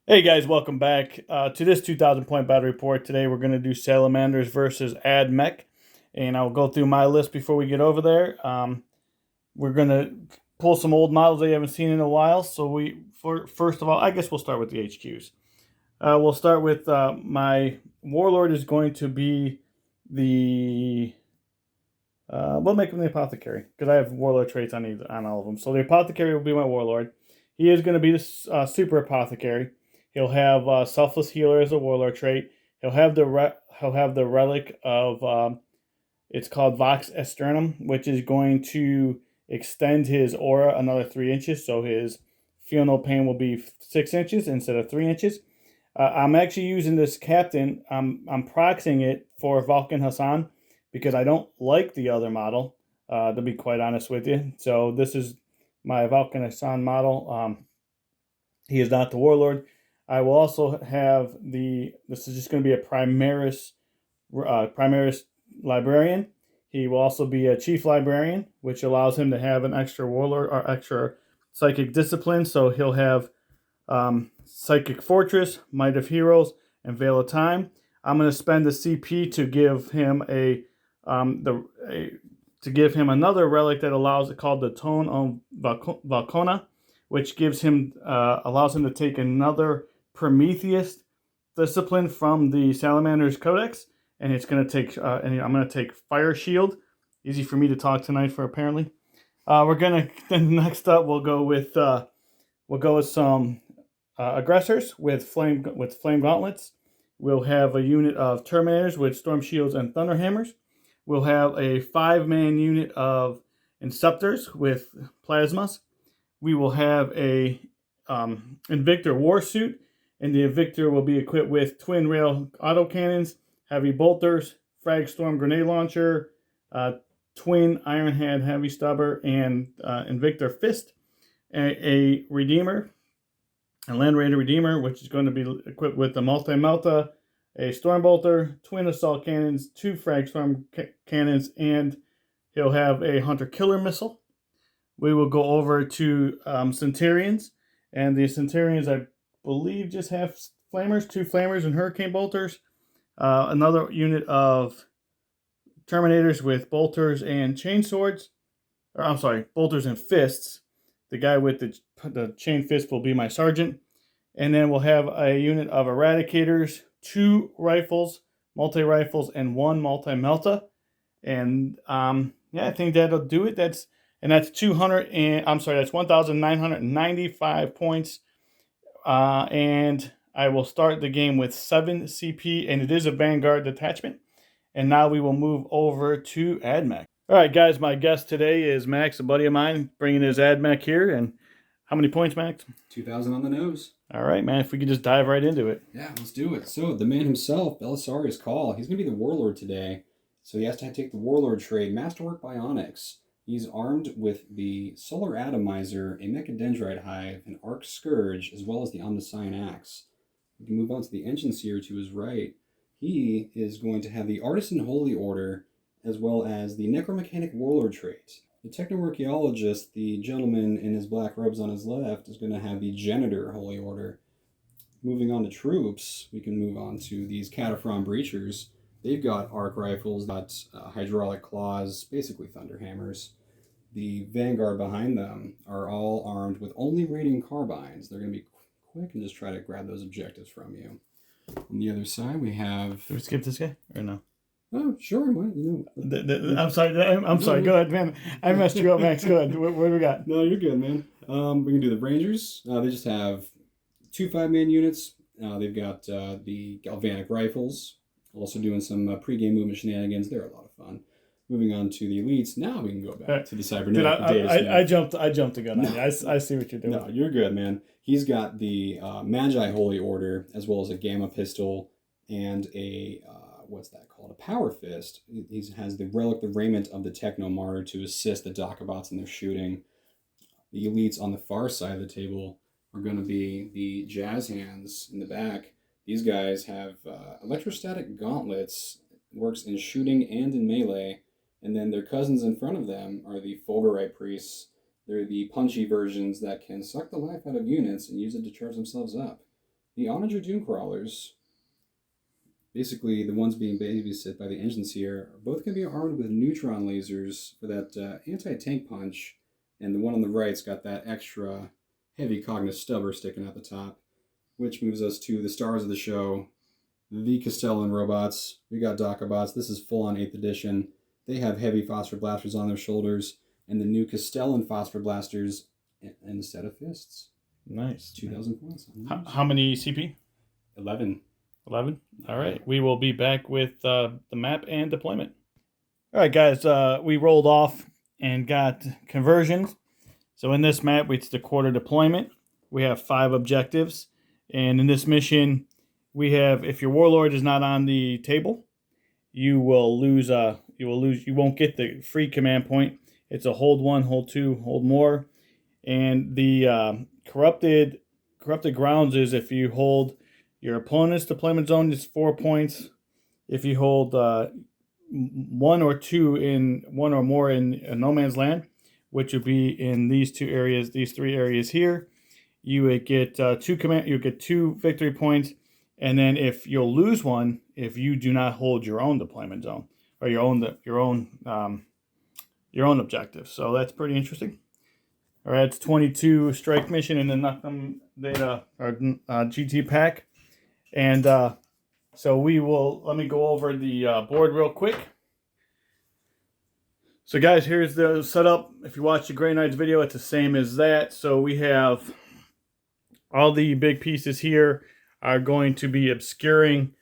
Hey guys, welcome back to this 2000 point battle report. Today we're going to do Salamanders versus Admech, and I'll go through my list before we get over there. We're going to pull some old models that you haven't seen in a while. So first of all, I guess we'll start with the HQs. We'll start with my Warlord is going to be the we'll make him the Apothecary because I have Warlord traits on all of them. So the Apothecary will be my Warlord. He is going to be the Super Apothecary. He'll have Selfless Healer as a Warlord trait. He'll have the relic of it's called Vox Esternum, which is going to extend his aura another 3 inches. So his feel no pain will be 6 inches instead of 3 inches. I'm actually using this captain. I'm proxying it for Vulcan Hassan because I don't like the other model. To be quite honest with you, so this is my Vulcan Hassan model. He is not the Warlord. I will also have this is just going to be a Primaris Librarian. He will also be a Chief Librarian, which allows him to have an extra Warlord or extra Psychic Discipline. So he'll have Psychic Fortress, Might of Heroes, and Veil of Time. I'm going to spend the CP to give him another relic that allows it called the Tone of Valcona, which gives him allows him to take another Prometheus discipline from the Salamanders Codex, and it's going to take and I'm going to take Fire Shield. Easy for me to talk tonight for apparently. We're gonna then next up we'll go with some aggressors with flame gauntlets. We'll have a unit of Terminators with Storm Shields and Thunder Hammers. We'll have a 5-man unit of Inceptors with Plasmas. We will have a Invictor Warsuit, and the Invictor will be equipped with twin rail autocannons, heavy bolters, frag storm grenade launcher, twin iron hand heavy stubber, and Invictor fist. A Redeemer, a Land Raider Redeemer, which is going to be equipped with a multi-melta, a storm bolter, twin assault cannons, 2 frag storm cannons, and he'll have a hunter killer missile. We will go over to Centurions, and the Centurions I believe just have flamers, 2 flamers and hurricane bolters. Another unit of Terminators with bolters and chain swords. Or I'm sorry, bolters and fists. The guy with the chain fist will be my sergeant. And then we'll have a unit of Eradicators, 2 rifles, multi-rifles, and 1 multi-melta. And I think that'll do it. That's 1,995 points. And I will start the game with 7 CP, and it is a Vanguard detachment. And now we will move over to Admech. All right, guys, my guest today is Max, a buddy of mine, bringing his Admech here. And how many points, Max? 2,000 on the nose. All right, man, if we could just dive right into it. Yeah, let's do it. So, the man himself, Belisarius Call, he's going to be the Warlord today. So, he has to take the Warlord trade, Masterwork Bionics. He's armed with the Solar Atomizer, a Mechadendrite Hive, an Arc Scourge, as well as the Omniscient Axe. We can move on to the Engine Seer to his right. He is going to have the Artisan Holy Order, as well as the Necromechanic Warlord trait. The Technoarchaeologist, the gentleman in his black robes on his left, is going to have the Janitor Holy Order. Moving on to troops, we can move on to these Cataphren Breachers. They've got arc rifles, got hydraulic claws, basically thunder hammers. The Vanguard behind them are all armed with only radium carbines. They're going to be quick and just try to grab those objectives from you. On the other side, we have... Do we skip this guy or no? Oh, sure. Well, I'm sorry. I'm sorry. Go ahead, man. I messed you up, Max. Go ahead. What do we got? No, you're good, man. We can do the Rangers. They just have 2 5-man units. They've got the Galvanic Rifles. Also doing some pre-game movement shenanigans. They're a lot of fun. Moving on to the elites. Now we can go back to the cybernetic. I jumped the gun. No. I see what you're doing. No, you're good, man. He's got the Magi Holy Order, as well as a Gamma Pistol and a what's that called? A Power Fist. He has the Relic, the Raiment of the Techno Martyr to assist the Dokabots in their shooting. The elites on the far side of the table are going to be the Jazz Hands in the back. These guys have electrostatic gauntlets, works in shooting and in melee, and then their cousins in front of them are the Fulgurite Priests. They're the punchy versions that can suck the life out of units and use it to charge themselves up. The Onager Doom Crawlers, basically the ones being babysit by the engines here, are both going to be armed with neutron lasers for that anti-tank punch, and the one on the right's got that extra heavy cognitive stubber sticking out the top, which moves us to the stars of the show, the Castellan robots. We got Docabots. This is full-on 8th edition. They have heavy phosphor blasters on their shoulders, and the new Castellan phosphor blasters and a set of fists. Nice. 2,000 points. How many CP? 11. 11. All right. We will be back with the map and deployment. All right, guys. We rolled off and got conversions. So in this map, it's the quarter deployment. We have 5 objectives. And in this mission, we have, if your warlord is not on the table, you will lose. You won't get the free command point. It's a hold 1, hold 2, hold more. And the corrupted grounds is if you hold your opponent's deployment zone, it's 4 points. If you hold 1 or 2 in 1 or more in no man's land, which would be in these 2 areas, these 3 areas here, you would get 2 victory points. And then if you'll lose 1 if you do not hold your own deployment zone or your own objective. So that's pretty interesting. All right, it's 22 strike mission in the Nuctum Data or GT pack. And so let me go over the board real quick. So guys, here's the setup. If you watch the Grey Knights video, it's the same as that. So we have all the big pieces here are going to be obscuring,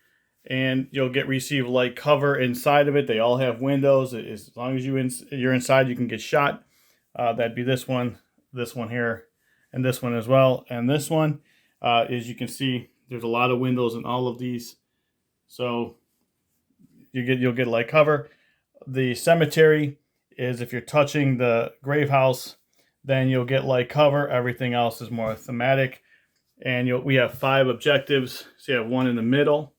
and you'll receive light cover inside of it. They all have windows. As long as you're inside, you can get shot. That'd be this one here, and this one as well. And this one, as you can see, there's a lot of windows in all of these, so you'll get light cover. The cemetery is if you're touching the grave house, then you'll get light cover. Everything else is more thematic. And we have 5 objectives. So you have 1 in the middle,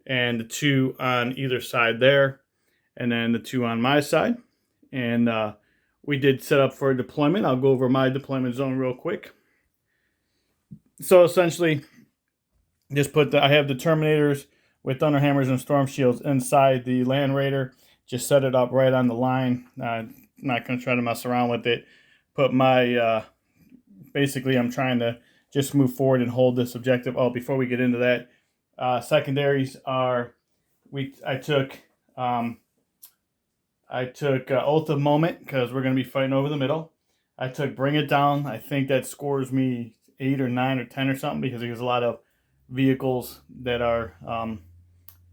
and the 2 on either side there, and then the 2 on my side. And we did set up for deployment. I'll go over my deployment zone real quick. So essentially, I have the Terminators with Thunder Hammers and Storm Shields inside the Land Raider. Just set it up right on the line. I'm not going to try to mess around with it. Put my, basically I'm trying to just move forward and hold this objective. Oh, before we get into that, secondaries are, I took Oath of Moment because we're going to be fighting over the middle. I took Bring It Down. I think that scores me 8 or 9 or 10 or something because there's a lot of vehicles that are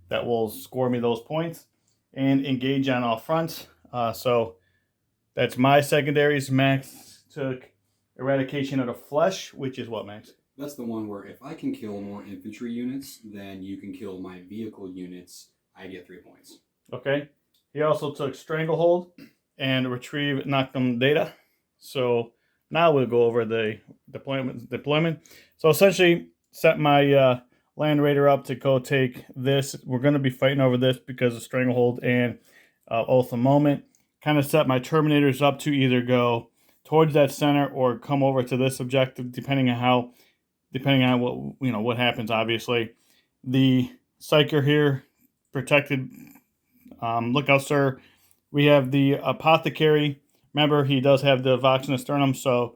that will score me those points. And Engage on all fronts. So that's my secondaries. Max took Eradication of the Flesh, which is what, Max? That's the one where if I can kill more infantry units than you can kill my vehicle units, I get 3 points. Okay. He also took Stranglehold and Retrieve Noctum Data. So now we'll go over the deployment. So essentially, set my Land Raider up to go take this. We're going to be fighting over this because of Stranglehold and Oath of Moment. Kind of set my Terminators up to either go towards that center or come over to this objective, depending on what happens. Obviously, the Psyker here protected. Look out, sir. We have the Apothecary. Remember, he does have the Vox in the sternum, so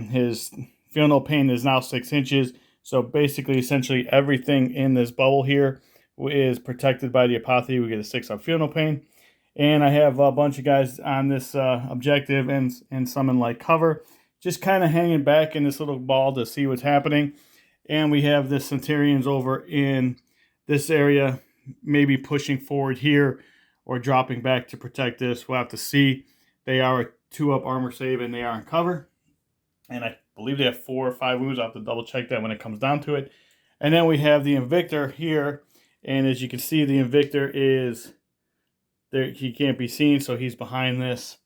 his Feel No Pain is now 6 inches. So basically, essentially, everything in this bubble here is protected by the Apothecary. We get a 6 on Feel No Pain. And I have a bunch of guys on this objective and some in light cover, just kind of hanging back in this little ball to see what's happening. And we have the Centurions over in this area, maybe pushing forward here or dropping back to protect this. We'll have to see. They are a 2-up armor save, and they are in cover. And I believe they have 4 or 5 wounds. I'll have to double check that when it comes down to it. And then we have the Invictor here. And as you can see, the Invictor is there. He can't be seen, so he's behind this.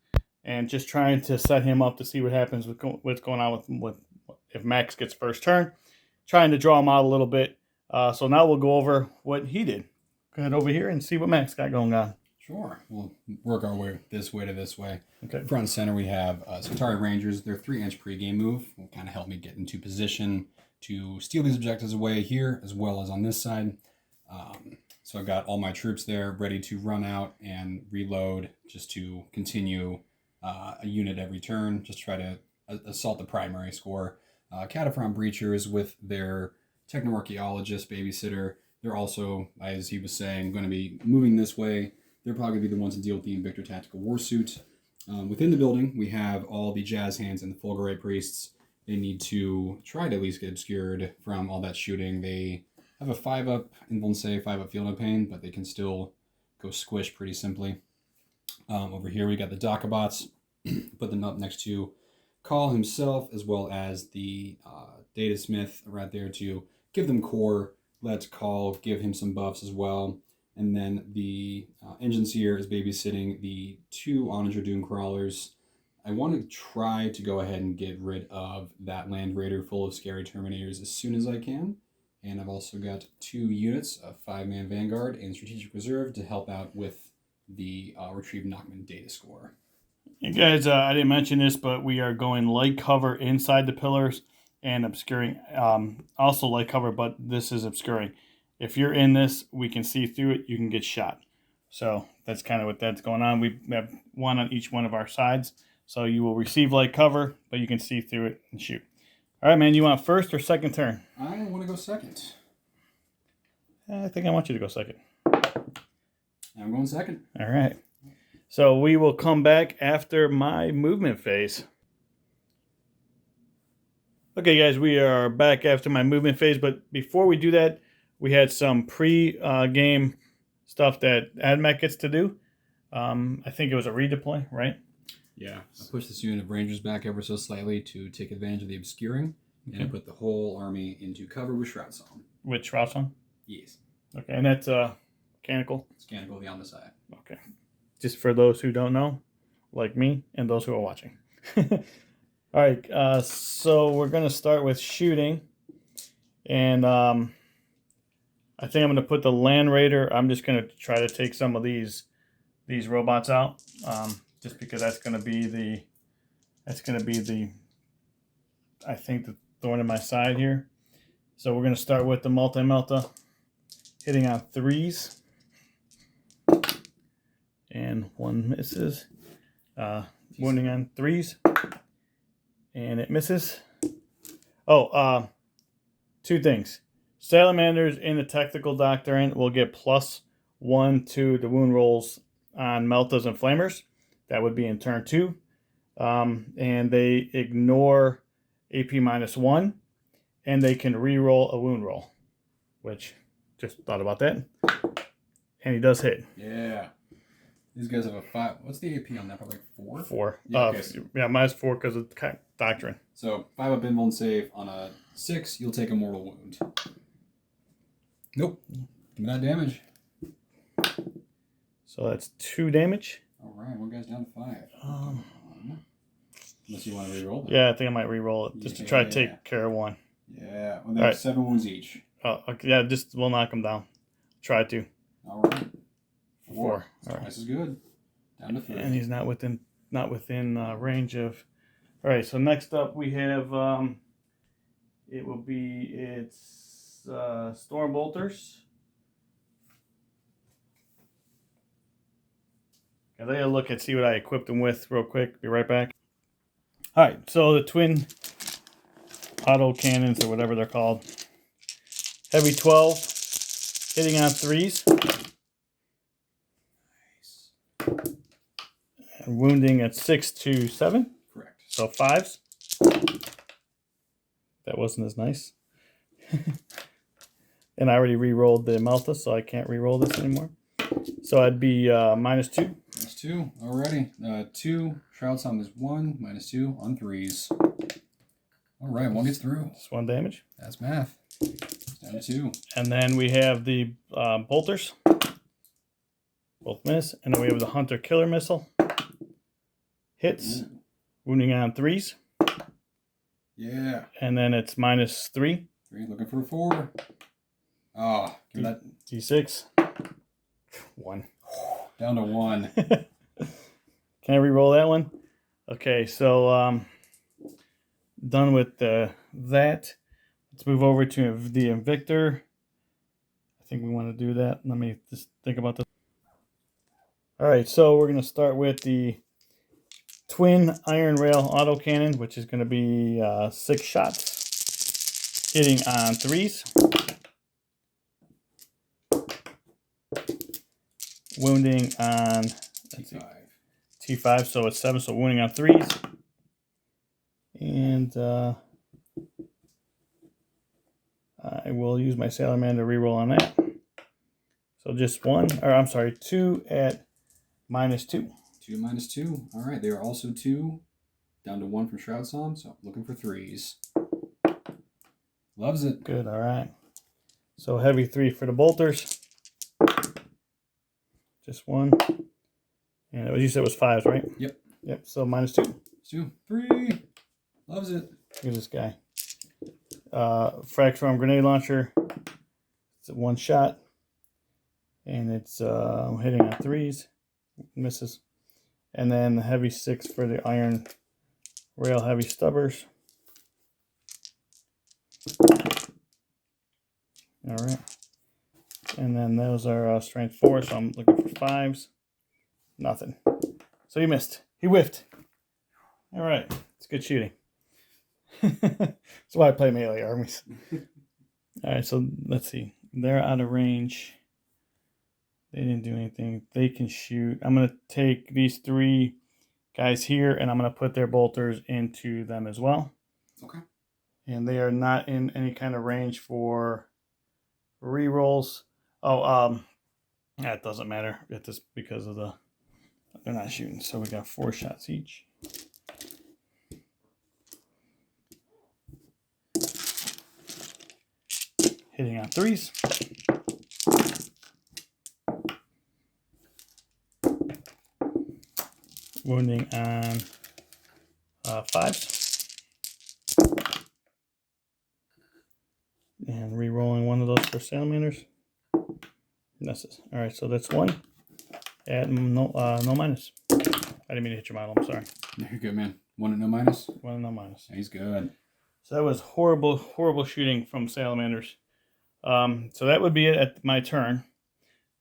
And just trying to set him up to see what happens with what's going on with if Max gets first turn. Trying to draw him out a little bit. So now we'll go over what he did. Go ahead over here and see what Max got going on. Sure. We'll work our way this way to this way. Okay. Front and center, we have Centauri Rangers. Their 3-inch pregame move will kind of help me get into position to steal these objectives away here, as well as on this side. So I've got all my troops there ready to run out and reload, just to continue a unit every turn, just try to assault the primary score. Cataphront Breachers with their Techno-Archaeologist Babysitter. They're also, as he was saying, going to be moving this way. They're probably going to be the ones to deal with the Invictor Tactical Warsuit. Within the building, we have all the Jazz Hands and the Fulgurite Priests. They need to try to at least get obscured from all that shooting. They have a 5-up Invuln Save, 5-up Field of Pain, but they can still go squish pretty simply. Over here, we got the Dakabots. Put them up next to Call himself, as well as the Data Smith right there to give them core. Let Call give him some buffs as well. And then the Engine Seer is babysitting the 2 Onager Doom Crawlers. I want to try to go ahead and get rid of that Land Raider full of Scary Terminators as soon as I can. And I've also got 2 units, a 5-man Vanguard and Strategic Reserve, to help out with the Retrieve Knockman data score. You guys, I didn't mention this, but we are going light cover inside the pillars and obscuring. Also light cover, but this is obscuring. If you're in this, we can see through it. You can get shot. So that's kind of what that's going on. We have one on each one of our sides. So you will receive light cover, but you can see through it and shoot. All right, man, you want first or second turn? I want to go second. I think I want you to go second. I'm going second. All right. So we will come back after my movement phase. Okay, guys, we are back after my movement phase. But before we do that, we had some pre-game stuff that Admech gets to do. I think it was a redeploy, right? Yeah, I pushed this unit of Rangers back ever so slightly to take advantage of the obscuring, and I put the whole army into cover with Shroud Song. With Shroud Song? Yes. Okay, and that's mechanical? It's mechanical on the side. Okay. Just for those who don't know, like me, and those who are watching. All right, so we're going to start with shooting. And I think I'm going to put the Land Raider. I'm just going to try to take some of these robots out. Just because that's going to be the, I think, the thorn in my side here. So we're going to start with the Multi-Melta, hitting on 3s. And 1 misses. Wounding on 3s. And it misses. Oh, 2 things. Salamanders in the Tactical Doctrine will get +1 to the wound rolls on Meltas and Flamers. That would be in turn 2. And they ignore AP -1. And they can re-roll a wound roll. Which, just thought about that. And he does hit. Yeah. These guys have a 5. What's the AP on that? Probably 4? 4. Yeah, okay. Yeah, -4 because of Doctrine. So 5-up Invuln Save on a 6, you'll take a mortal wound. Nope. Give me that damage. So that's 2 damage. All right, one guy's down to 5. Unless you want to re-roll that. Yeah, I think I might re-roll it just to try to take care of 1. Yeah, well, they have 7 wounds each. Okay, yeah, just we'll knock them down. Try to. All right. 4. All right. Twice as good. Down to 3. And he's not within range of. All right. So next up we have it's Storm Bolters. I gotta look and see what I equipped them with real quick. Be right back. All right. So the twin auto cannons or whatever they're called. Heavy 12, hitting on 3s. And wounding at 6 to 7. Correct. So 5s. That wasn't as nice. And I already re-rolled the Melta, so I can't re-roll this anymore. So I'd be -2. -2 already. 2. Shroud Song is 1. -2 on 3s. All right, 1 gets through. Just 1 damage. That's math. Down to 2. And then we have the Bolters. Both miss. And then we have the Hunter Killer Missile. Hits. Ooh. Wounding on 3s. Yeah. And then it's -3. 3, looking for a 4. Ah, give me that. D6. 1. Down to 1. Can I re-roll that one? Okay, so done with that. Let's move over to the Invictor. I think we want to do that. Let me just think about this. All right, so we're going to start with the twin iron rail autocannon, which is going to be 6 shots, hitting on 3s, wounding on T5, so it's 7, so wounding on 3s, and I will use my Salamander reroll on that. So just 2 at -2. 2 -2. All right, they are also 2. Down to 1 from Shroud Song, so looking for 3s. Loves it. Good, all right. So heavy 3 for the bolters. Just 1. And you said it was 5s, right? Yep. Yep, so -2. 2, 3. Loves it. Look at this guy. Fracture arm grenade launcher. It's a 1 shot. And it's hitting on 3s. Misses. And then the heavy 6 for the iron rail heavy stubbers. All right. And then those are strength 4, so I'm looking for 5s. Nothing. So he missed. He whiffed. All right. It's good shooting. That's why I play melee armies. All right, so let's see. They're out of range. They didn't do anything. They can shoot. I'm going to take these 3 guys here, and I'm going to put their bolters into them as well. Okay. And they are not in any kind of range for rerolls. Oh, that doesn't matter. It's just because of they're not shooting. So we got 4 shots each. Hitting on 3s. Wounding on 5s. And re-rolling 1 of those for Salamanders. Misses. All right, so that's 1 at no minus. I didn't mean to hit your model. I'm sorry. No, you're good, man. 1 at no minus. 1 at no minus. He's good. So that was horrible shooting from Salamanders. So that would be it at my turn.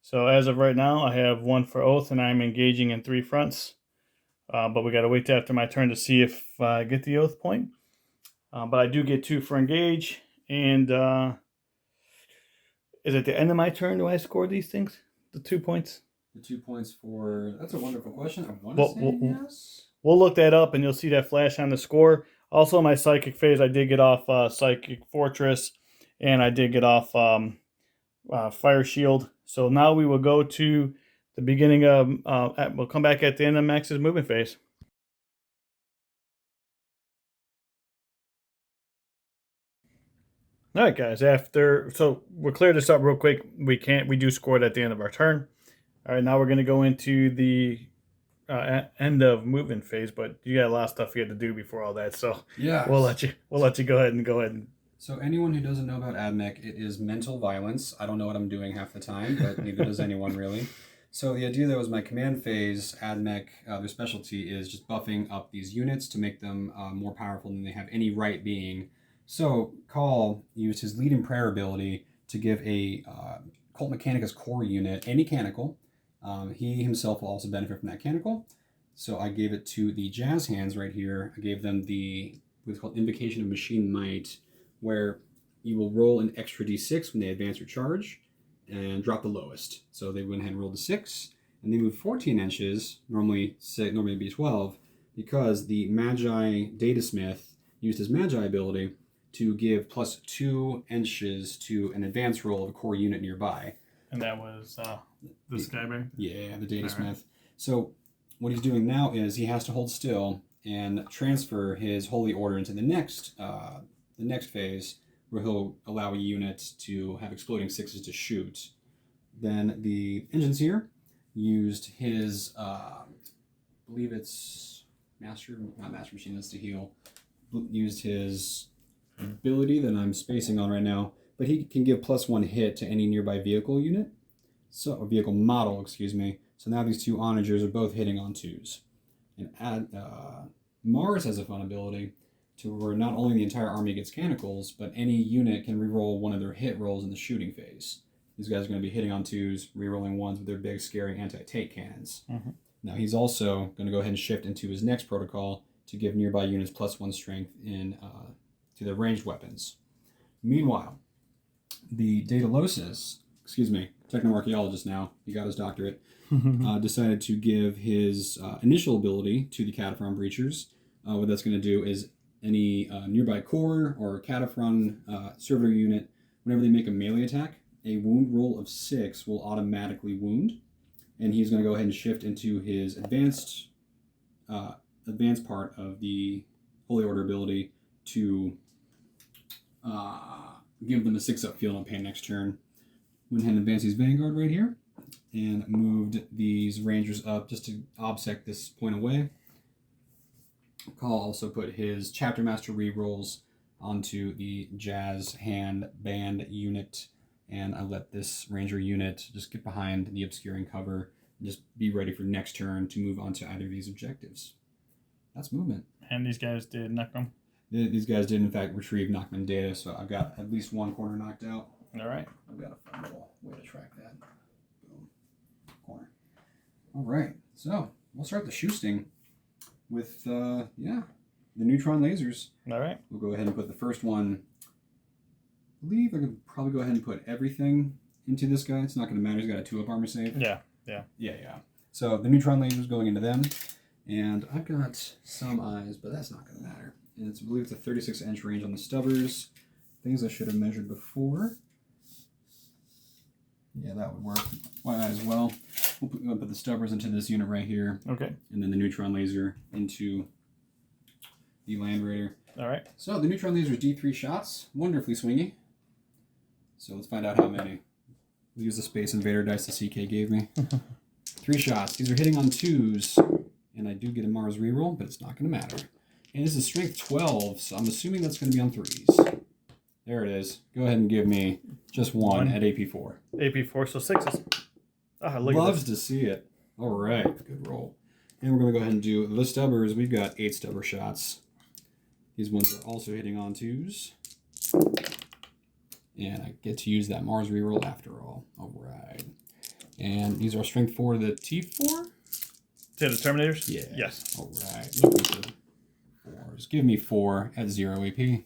So as of right now, I have 1 for Oath, and I'm engaging in 3 fronts. But we got to wait till after my turn to see if I get the Oath point. But I do get 2 for engage, and is it the end of my turn do I score these things? The 2 points? The 2 points for... That's a wonderful question. I want to say yes. We'll look that up, and you'll see that flash on the score. Also, my Psychic phase, I did get off Psychic Fortress, and I did get off Fire Shield. So now we will go to the beginning of... we'll come back at the end of Max's movement phase. All right, guys. So we'll clear this up real quick. We do score it at the end of our turn. All right, now we're going to go into the end of movement phase, but you got a lot of stuff you had to do before all that. So yeah, we'll let you go ahead. So anyone who doesn't know about Admech, it is mental violence. I don't know what I'm doing half the time, but neither does anyone really. So the idea that was my command phase, Admech, their specialty is just buffing up these units to make them more powerful than they have any right being. So Call used his Lead and Prayer ability to give a Cult Mechanicus core unit a mechanical. He himself will also benefit from that mechanical. So I gave it to the Jazz Hands right here. I gave them what's called Invocation of Machine Might, where you will roll an extra d6 when they advance or charge and drop the lowest. So they went ahead and rolled a 6, and they moved 14 inches, normally it'd be 12, because the Magi Datasmith used his Magi ability to give plus 2 inches to an advance roll of a core unit nearby. And that was the Skybear? Yeah, the Datasmith. Right. So what he's doing now is he has to hold still and transfer his Holy Order into the next phase, where he'll allow a unit to have exploding 6s to shoot. Then the engines here used his, I believe it's not Master Machine, that's to heal, used his ability that I'm spacing on right now, but he can give +1 hit to any nearby vehicle unit, or vehicle model, excuse me. So now these two onagers are both hitting on 2s. And Mars has a fun ability to where not only the entire army gets canicles, but any unit can reroll one of their hit rolls in the shooting phase. These guys are going to be hitting on 2s, rerolling 1s with their big, scary anti-tank cannons. Mm-hmm. Now he's also going to go ahead and shift into his next protocol to give nearby units +1 strength in to their ranged weapons. Meanwhile, the Daedalosus, technoarchaeologist now, he got his doctorate, decided to give his initial ability to the Cataphron Breachers. What that's going to do is any nearby core or Cataphron servitor unit, whenever they make a melee attack, a wound roll of 6 will automatically wound. And he's going to go ahead and shift into his advanced part of the Holy Order ability to give them a 6-up field on pain next turn. Went ahead and advanced his Vanguard right here, and moved these Rangers up just to obsect this point away. Call also put his Chapter Master rerolls onto the Jazz Hand Band unit, and I let this Ranger unit just get behind the obscuring cover and just be ready for next turn to move on to either of these objectives. That's movement. And these guys did knock them. These guys did, in fact, retrieve knockman data, so I've got at least one corner knocked out. All right. I've got a fun little way to track that. Boom. Corner. All right. So we'll start the shoosting with, the neutron lasers. All right. We'll go ahead and put the first one. I believe I could probably go ahead and put everything into this guy. It's not going to matter. He's got a 2-up armor save. Yeah. So the neutron lasers going into them. And I've got some eyes, but that's not going to matter. And I believe it's a 36-inch range on the stubbers. Things I should have measured before. Yeah, that would work. Why not as well? We'll put the stubbers into this unit right here. Okay. And then the neutron laser into the Land Raider. All right. So the neutron laser is D3 shots. Wonderfully swingy. So let's find out how many. We'll use the Space Invader dice the CK gave me. 3 shots. These are hitting on 2s. And I do get a Mars reroll, but it's not going to matter. And this is strength 12, so I'm assuming that's going to be on 3s. There it is. Go ahead and give me just one at AP4. AP4, so 6s. Ah, look at Loves this. to see it. All right, good roll. And we're going to go ahead and do the stubbers. We've got 8 stubber shots. These ones are also hitting on 2s. And I get to use that Mars reroll after all. All right. And these are strength 4 to the T4. To the Terminators? Yeah. Yes. All right. Look at the 4s. Give me 4 at 0 AP.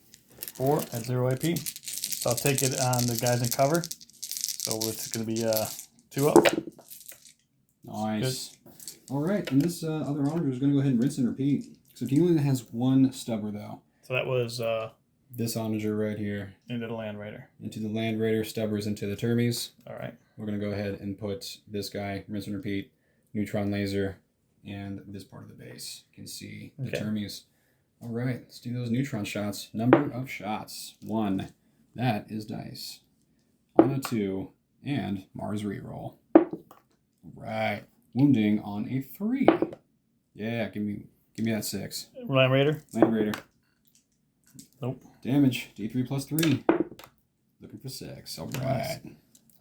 4 at 0 AP. So I'll take it on the guys in cover. So it's going to be 2-up. Nice. Good. All right. And this other onager is going to go ahead and rinse and repeat. So he only has 1 stubber, though. So that was... this onager right here. Into the Land Raider. Into the Land Raider, stubbers into the Termies. All right. We're going to go ahead and put this guy, rinse and repeat, neutron laser, and this part of the base. You can see the Termies. All right, let's do those neutron shots. Number of shots. 1. That is dice. On a 2, and Mars reroll. All right. Wounding on a 3. Yeah, give me that 6. Land Raider? Land Raider. Nope. Damage, D3 plus 3. Looking for 6. All right.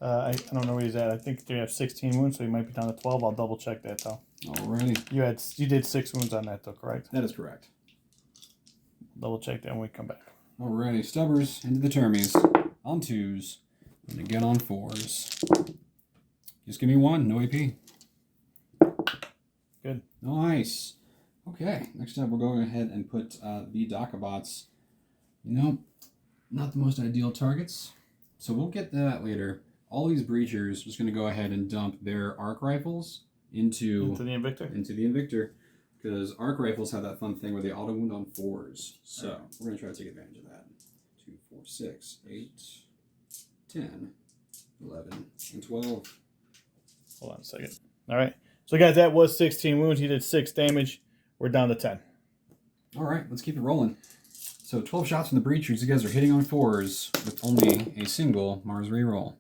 I don't know where he's at. I think they have 16 wounds, so he might be down to 12. I'll double check that, though. Alrighty. You did 6 wounds on that, though, correct? That is correct. Double check that when we come back. Alrighty. Stubbers into the Termies. On 2s. And again on 4s. Just give me 1. No AP. Good. Nice. Okay. Next up, we're going ahead and put the Dakabots. Not the most ideal targets. So we'll get to that later. All these breachers are just going to go ahead and dump their arc rifles into the Invictor? Into the Invictor. Because arc rifles have that fun thing where they auto wound on 4s. So we're going to try to take advantage of that. 2, 4, 6, 8, 10, 11, and 12. Hold on a second. All right. So, guys, that was 16 wounds. He did 6 damage. We're down to 10. All right. Let's keep it rolling. So 12 shots from the breachers. You guys are hitting on 4s with only a single Mars reroll.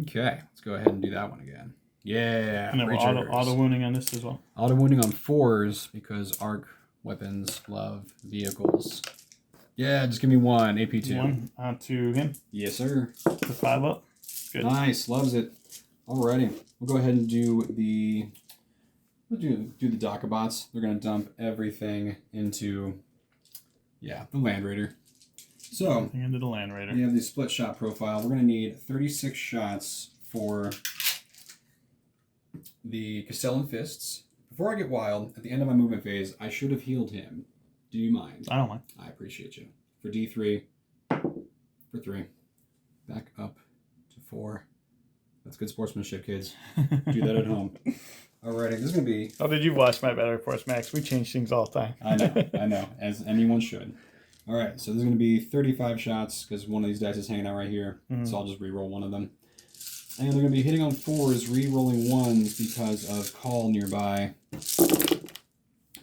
Okay. Let's go ahead and do that one again. Yeah. And then we're auto wounding on this as well. Auto wounding on 4s because arc weapons love vehicles. Yeah, just give me 1. AP2. 1 onto him. Yes, sir. The 5-up. Good. Nice. Loves it. Alrighty. we'll go ahead and do the Docabots. They're going to dump everything into, the Land Raider. So, into the Land Raider. we have the split shot profile. We're going to need 36 shots for the Castellan Fists. Before I get wild, at the end of my movement phase, I should have healed him. Do you mind? I don't mind. I appreciate you. For D3, for 3, back up to 4. That's good sportsmanship, kids. Do that at home. Alrighty, this is going to be... Oh, did you watch my Battle Reports, Max? We change things all the time. I know, as anyone should. Alright, so this is going to be 35 shots, because one of these dice is hanging out right here, so I'll just re-roll one of them. And they're going to be hitting on 4s, re-rolling 1s because of call nearby.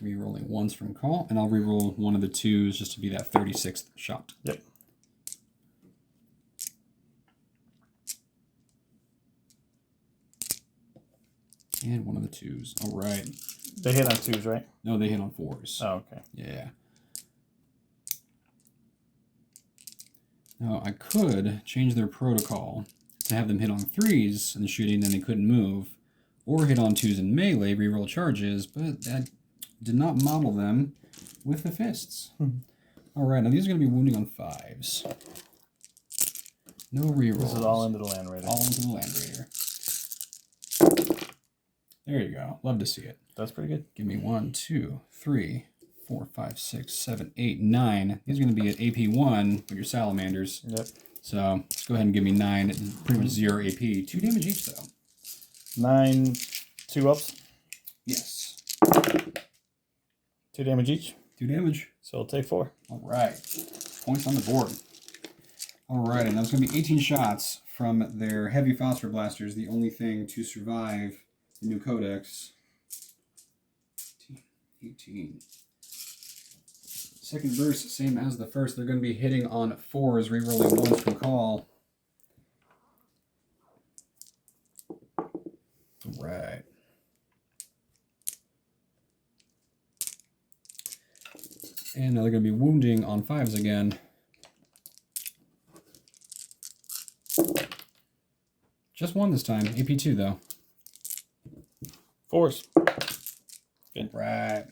Re-rolling 1s from call, and I'll re-roll one of the 2s just to be that 36th shot. Yep. And one of the 2s. All right. They hit on 2s, right? No, they hit on 4s. Oh, okay. Yeah. Now, I could change their protocol to have them hit on 3s in the shooting, and they couldn't move, or hit on 2s in melee, reroll charges, but that did not model them with the fists. All right, now these are going to be wounding on 5s. No rerolls. This is all into the Land Raider. All into the Land Raider. There you go. Love to see it. That's pretty good. Give me 1, 2, 3, 4, 5, 6, 7, 8, 9. These are going to be at AP1 with your Salamanders. Yep. So let's go ahead and give me 9. It's pretty much 0 AP. 2 damage each, though. 9 2-ups. Yes. 2 damage each. 2 damage. So I'll take 4. All right. Points on the board. All right, and that's going to be 18 shots from their heavy phosphor blasters, the only thing to survive the new codex. 18. Second verse, same as the first. They're going to be hitting on 4s, rerolling 1s from call. All right. And now they're going to be wounding on 5s again. Just 1 this time. AP2, though. 4s. Good. Right.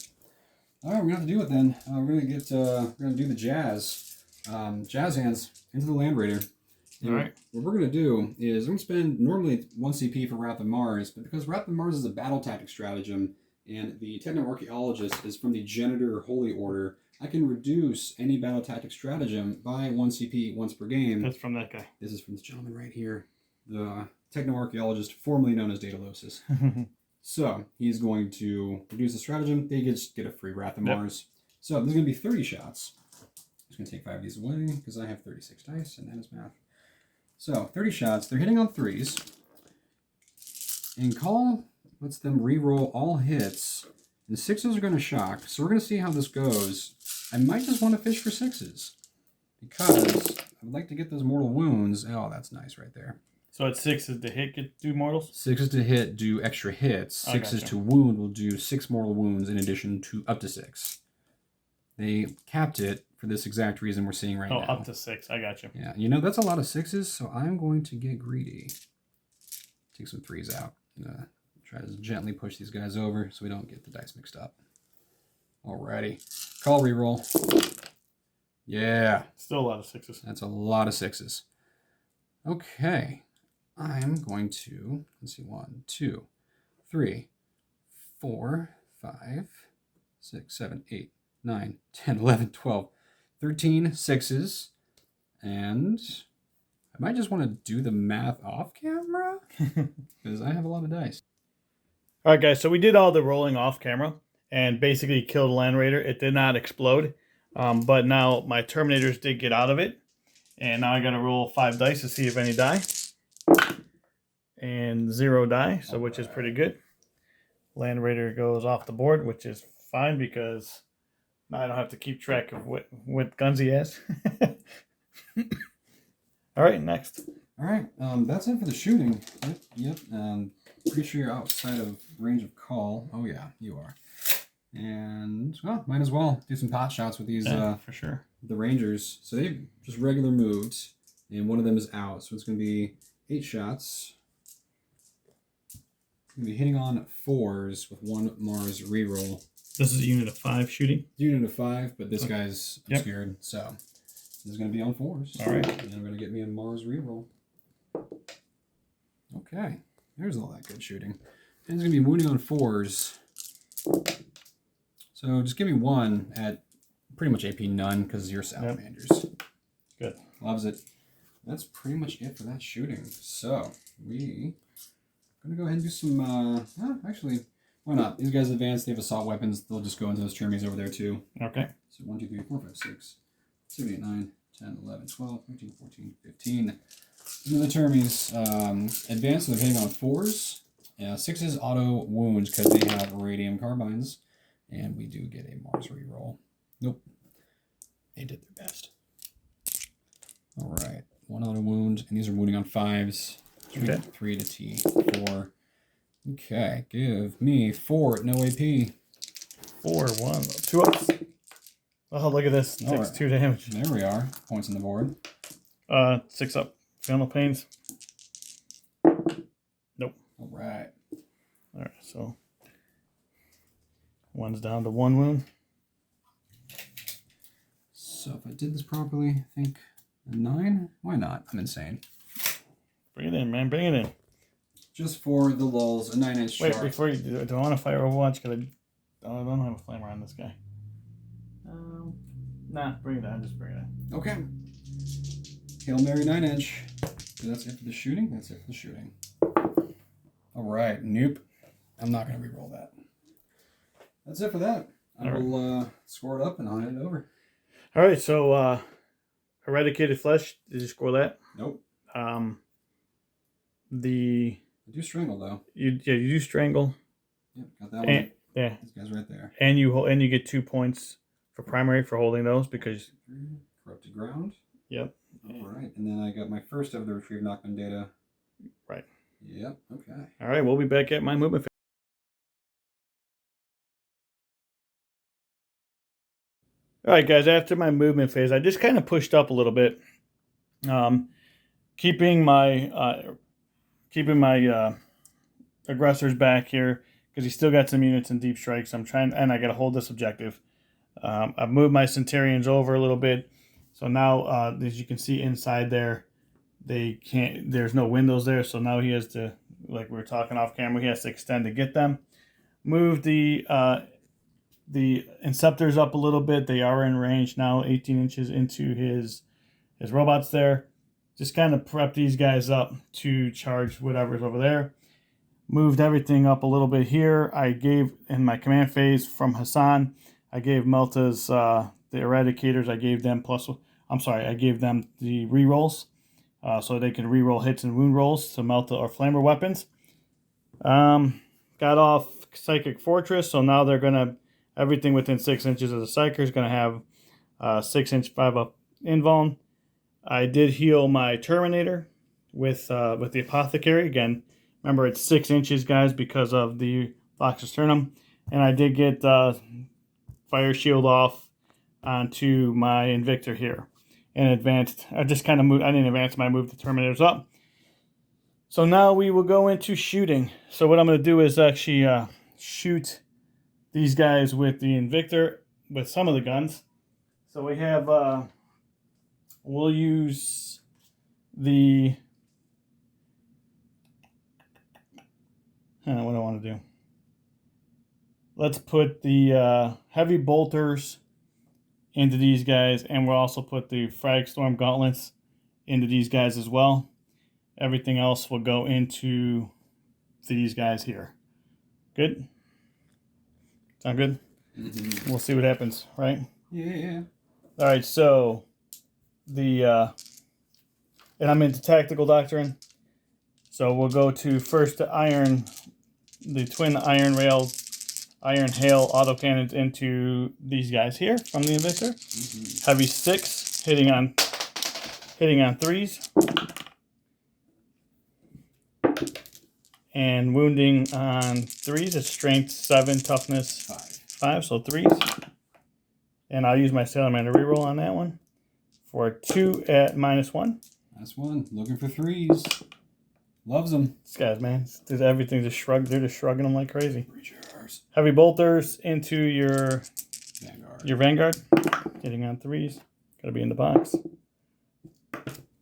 All right, we're going to have to do it then. We're going to get, we're going to do the jazz. Jazz hands into the Land Raider. All right. What we're going to do is we're going to spend normally 1 CP for Wrath of Mars, but because Wrath of Mars is a battle tactic stratagem, and the Techno-Archaeologist is from the Genitor Holy Order, I can reduce any battle tactic stratagem by 1 CP once per game. That's from that guy. This is from this gentleman right here, the Techno-Archaeologist, formerly known as Daedalosus. So he's going to reduce the stratagem. They just get a free Wrath of Mars. So this is going to be 30 shots. I'm just going to take 5 of these away because I have 36 dice, and that is math. So 30 shots. They're hitting on 3s. And call lets them re-roll all hits. And 6s are going to shock. So we're going to see how this goes. I might just want to fish for 6s because I would like to get those mortal wounds. Oh, that's nice right there. So at 6 is the hit do mortals? 6 to hit do extra hits. 6 gotcha. to wound will do 6 mortal wounds in addition to up to 6. They capped it for this exact reason we're seeing right now. Oh, up to 6. I got you. Yeah, you know, that's a lot of 6s, so I'm going to get greedy. Take some 3s out. Try to gently push these guys over so we don't get the dice mixed up. Alrighty. Call reroll. Yeah. Still a lot of 6s. That's a lot of 6s. Okay. I'm going to, let's see, 1, 2, 3, 4, 5, 6, 7, 8, 9, 10, 11, 12, 13 6s. And I might just want to do the math off camera because I have a lot of dice. All right, guys. So we did all the rolling off camera and basically killed a Land Raider. It did not explode. But now my Terminators did get out of it. And now I got to roll 5 dice to see if any die. And 0 die, so which is pretty good. Land Raider goes off the board, which is fine because now I don't have to keep track of what guns he has. All right, next. All right, that's it for the shooting. Yep. Pretty sure you're outside of range of call. Oh yeah, you are. And well, might as well do some pot shots with these. For sure. The Rangers. So they just regular moved, and one of them is out. So it's going to be 8 shots. Gonna be hitting on 4s with 1 Mars reroll. This is a unit of 5 shooting. Unit of 5, but this guy's obscured, so this is gonna be on 4s. All right. And I'm gonna get me a Mars reroll. Okay, there's all that good shooting. And it's gonna be wounding on 4s. So just give me 1 at pretty much AP none because you're Salamanders. Good. Loves it. That's pretty much it for that shooting. So we gonna go ahead and do some. Actually, why not? These guys advanced. They have assault weapons. They'll just go into those termies over there too. Okay. So 1, 2, 3, 4, 5, 6, 7, 8, 9, 10, 11, 12, 13, 14, 15. These are the termies. Advanced. So they're hitting on 4s. 6s auto wounds because they have radium carbines, and we do get a Mars reroll. Nope. They did their best. All right. 1 auto wound, and these are wounding on 5s. 3 to T. 4. Okay, give me 4 at no AP. 4, 1, 2 ups. Oh, look at this. Takes 2 damage. There we are. Points on the board. 6 up. Final pains. Nope. All right. All right, so 1's down to 1 wound. So if I did this properly, I think a 9? Why not? I'm insane. Bring it in, man. Bring it in. Just for the lulz, a 9-inch Wait, shark. before you do I want to fire Overwatch? Because I don't have a flamer on this guy. Nah, bring it on. Just bring it in. Okay. Hail Mary 9-inch. So that's it for the shooting. That's it for the shooting. All right. Nope. I'm not going to reroll that. That's it for that. I will score it up and I'll hand it over. All right, so Eradicated Flesh. Did you score that? Nope. I do strangle though. You do strangle. Yep, got that one. Yeah. This guy's right there. And you get 2 points for primary for holding those because corrupted ground. Yep. All right, and then I got my first of the retrieve knockman data. Right. Yep. Okay. All right, we'll be back at my movement phase. All right, guys. After my movement phase, I just kind of pushed up a little bit, keeping my aggressors back here because he's still got some units in deep strikes. I'm trying, and I got to hold this objective. I've moved my Centurions over a little bit, so now as you can see inside there, they can't. There's no windows there, so now he has to, like we were talking off camera, he has to extend to get them. Move the Inceptors up a little bit. They are in range now, 18 inches into his robots there. Just kind of prep these guys up to charge whatever's over there. Moved everything up a little bit here. I gave, in my command phase from Hassan, I gave Melta's, the Eradicators, I gave them I gave them the rerolls. So they can reroll hits and wound rolls to Melta or Flamer weapons. Got off Psychic Fortress, so now they're going to, everything within 6 inches of the Psyker is going to have 6-inch 5-up invuln. I did heal my Terminator with the Apothecary. Again, remember it's 6 inches, guys, because of the Voxasternum. And I did get Fire Shield off onto my Invictor here. And advanced, I just kind of moved, I didn't advance, I moved the Terminators up. So now we will go into shooting. So what I'm going to do is actually shoot these guys with the Invictor, with some of the guns. So we have, we'll use the, what do I want to do? Let's put the heavy bolters into these guys, and we'll also put the Fragstorm gauntlets into these guys as well. Everything else will go into these guys here. Good? Sound good? Mm-hmm. We'll see what happens, right? Yeah. All right, so and I'm into Tactical Doctrine. So we'll go to first the twin iron rail, iron hail autocannons into these guys here from the Invictor. Mm-hmm. Heavy 6 hitting on 3s. And wounding on 3s, it's strength 7, toughness 5, so 3s. And I'll use my Salamander reroll on that one for 2 at -1. -1, looking for 3s. Loves them. These guys, man. Everything just shrugged. They're just shrugging them like crazy. Breachers. Heavy bolters into your Vanguard. Vanguard. Hitting on 3s. Gotta be in the box.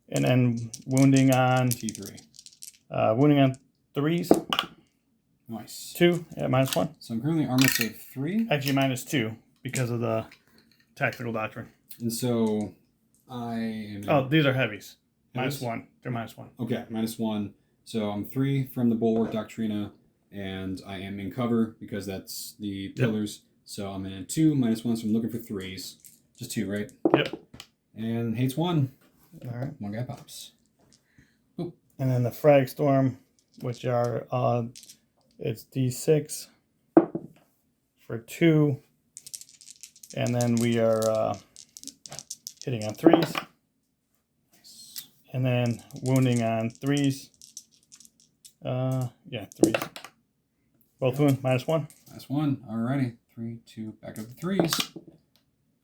And then wounding on T3. Wounding on 3s. Nice. 2 at -1. So I'm currently armor save 3. Actually -2 because of the tactical doctrine. And so I am. Oh, these are heavies. Heavies? -1. They're -1. Okay, -1. So I'm 3 from the Bulwark Doctrina, and I am in cover because that's the pillars. So I'm in 2, -1, so I'm looking for 3s. Just 2, right? Yep. And hates 1. All right. One guy pops. Oop. And then the frag storm, which are it's D6 for 2, and then we are hitting on 3s, and then wounding on 3s. Yeah, 3s. Both wound -1. -1. Alrighty. 3, 2. Back up to 3s.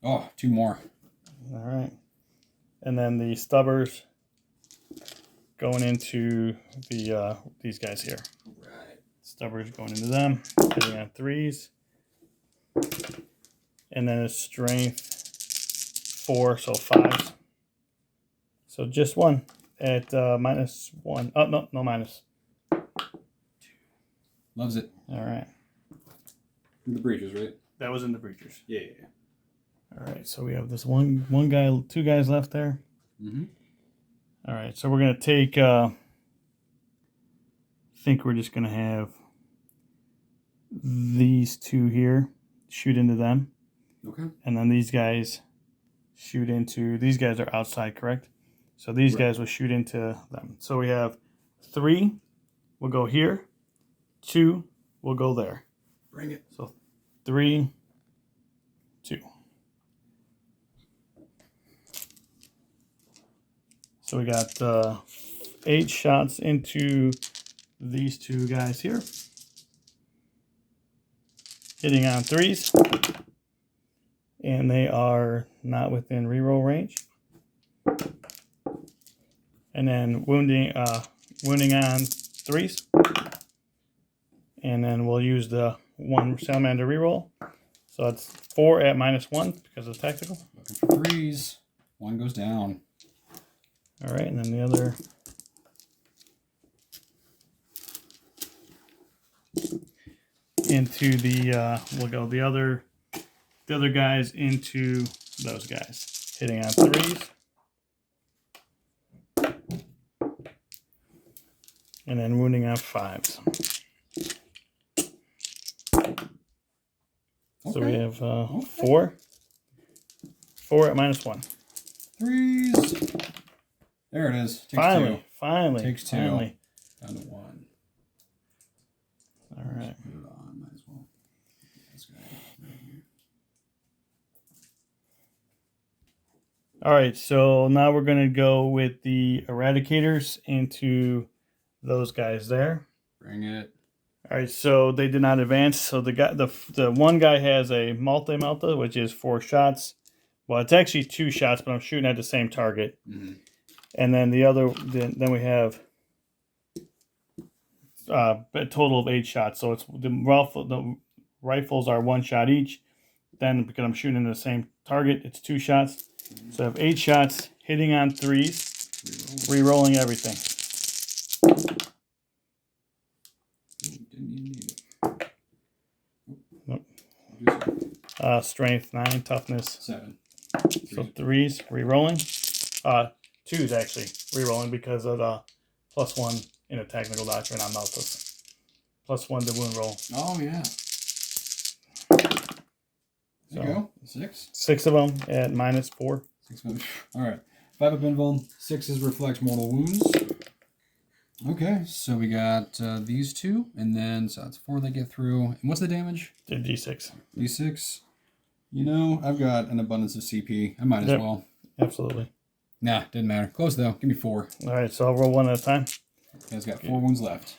Oh, 2 more. All right. And then the stubbers going into the these guys here. Right. Stubbers going into them, hitting on 3s. And then a strength 4, so 5s. So just 1 at -1. Oh, no minus. Loves it. All right. The breachers, right? That was in the breachers. Yeah. All right, so we have this one guy, 2 guys left there. Mm-hmm. All right, so we're going to take, I think we're just going to have these 2 here, shoot into them. Okay. And then these guys shoot into, these guys are outside, correct? So these guys will shoot into them. So we have 3 will go here, 2 will go there. Bring it. So 3, 2. So we got 8 shots into these 2 guys here. Hitting on 3s. And they are not within reroll range. And then wounding on 3s. And then we'll use the 1 Salamander reroll. So that's 4 at -1 because of tactical. Looking for 3s. 1 goes down. All right, and then the other into the we'll go the other guys into those guys, hitting on 3s, and then wounding on 5s. So we have 4 at -1. 3s. There it is. Takes Finally, 2. finally, Takes 2. finally. Down to 1. All right. Put it on. Might as well. This guy right here. All right, so now we're going to go with the Eradicators into those guys there. Bring it. All right, so they did not advance. So the one guy has a multi-melta, which is 4 shots. Well, it's actually 2 shots, but I'm shooting at the same target. Mm-hmm. And then then we have a total of 8 shots. So it's the rifles are 1 shot each. Then because I'm shooting at the same target, it's 2 shots. So I have 8 shots, hitting on 3s, re-rolling everything. Didn't even need it. Nope. Strength 9, toughness 7. So 3s, re-rolling. 2s actually, re-rolling because of the +1 in a technical doctrine on Meltus. +1 to wound roll. Oh, yeah. There you go. 6. 6 of them at -4. 6. All right. 5 up invuln. 6s reflect mortal wounds. Okay, so we got these 2, and then so that's 4 they get through. And what's the damage? Did D6. D6. You know, I've got an abundance of CP. I might as well. Absolutely. Nah, didn't matter. Close though. Give me 4. All right, so I'll roll 1 at a time. He's got 4 wounds left.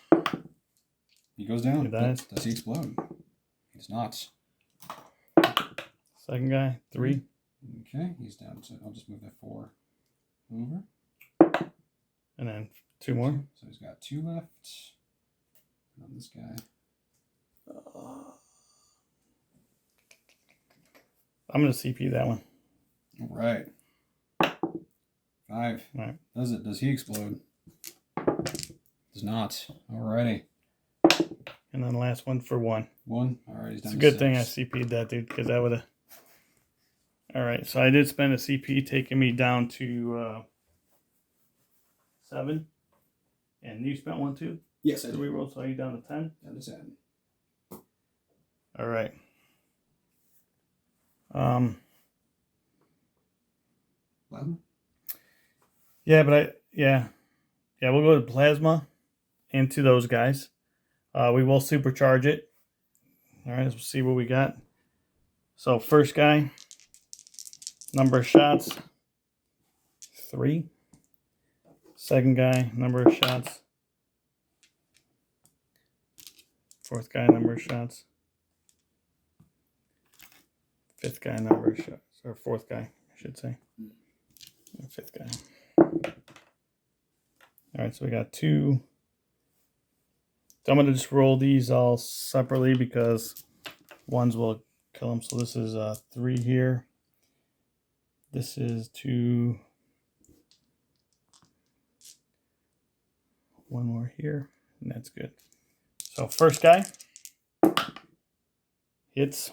He goes down. He dies. Does he explode? He's not. Second guy, 3. Okay, he's down. So I'll just move that 4 over. And then 2 more. So he's got 2 left. On this guy. I'm going to CP that one. All right. 5. All right. Does he explode? Does not. Alrighty. And then last one for 1. 1. Alright, he's done. It's a good thing I CP'd that, dude, because that would have... Alright, so I did spend a CP, taking me down to 7. And you spent 1 too? Yes, I did. We rolled, so you down to 10? Down to 10. Alright. Plasma? Yeah, but yeah, we'll go to plasma into those guys. We will supercharge it. All right, let's see what we got. So first guy, number of shots, 3. Second guy, number of shots. Fourth guy, number of shots. Fifth guy, number of shots. Or fourth guy, I should say. Fifth guy. All right, so we got 2. So I'm going to just roll these all separately because ones will kill them. So this is 3 here. This is 2. 1 more here, and that's good. So first guy hits.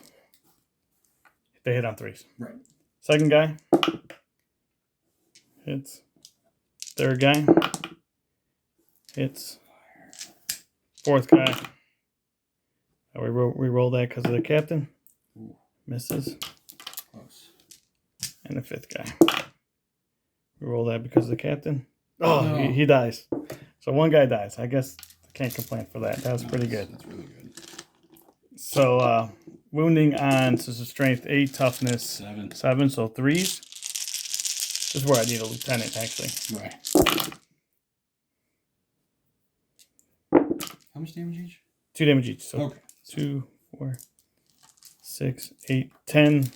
They hit on 3s. Right. Second guy hits. Third guy hits. Fourth guy. We roll that because of the captain. Ooh. Misses. Close. And the fifth guy. We roll that because of the captain. Oh, no. he dies. So 1 guy dies. I guess I can't complain for that. That was pretty good. That's really good. So wounding on, so this is strength 8, toughness 7. So 3s. This is where I need a lieutenant, actually. Right. How much damage each? 2 damage each. So okay. 2, 4, 6, 8, 10.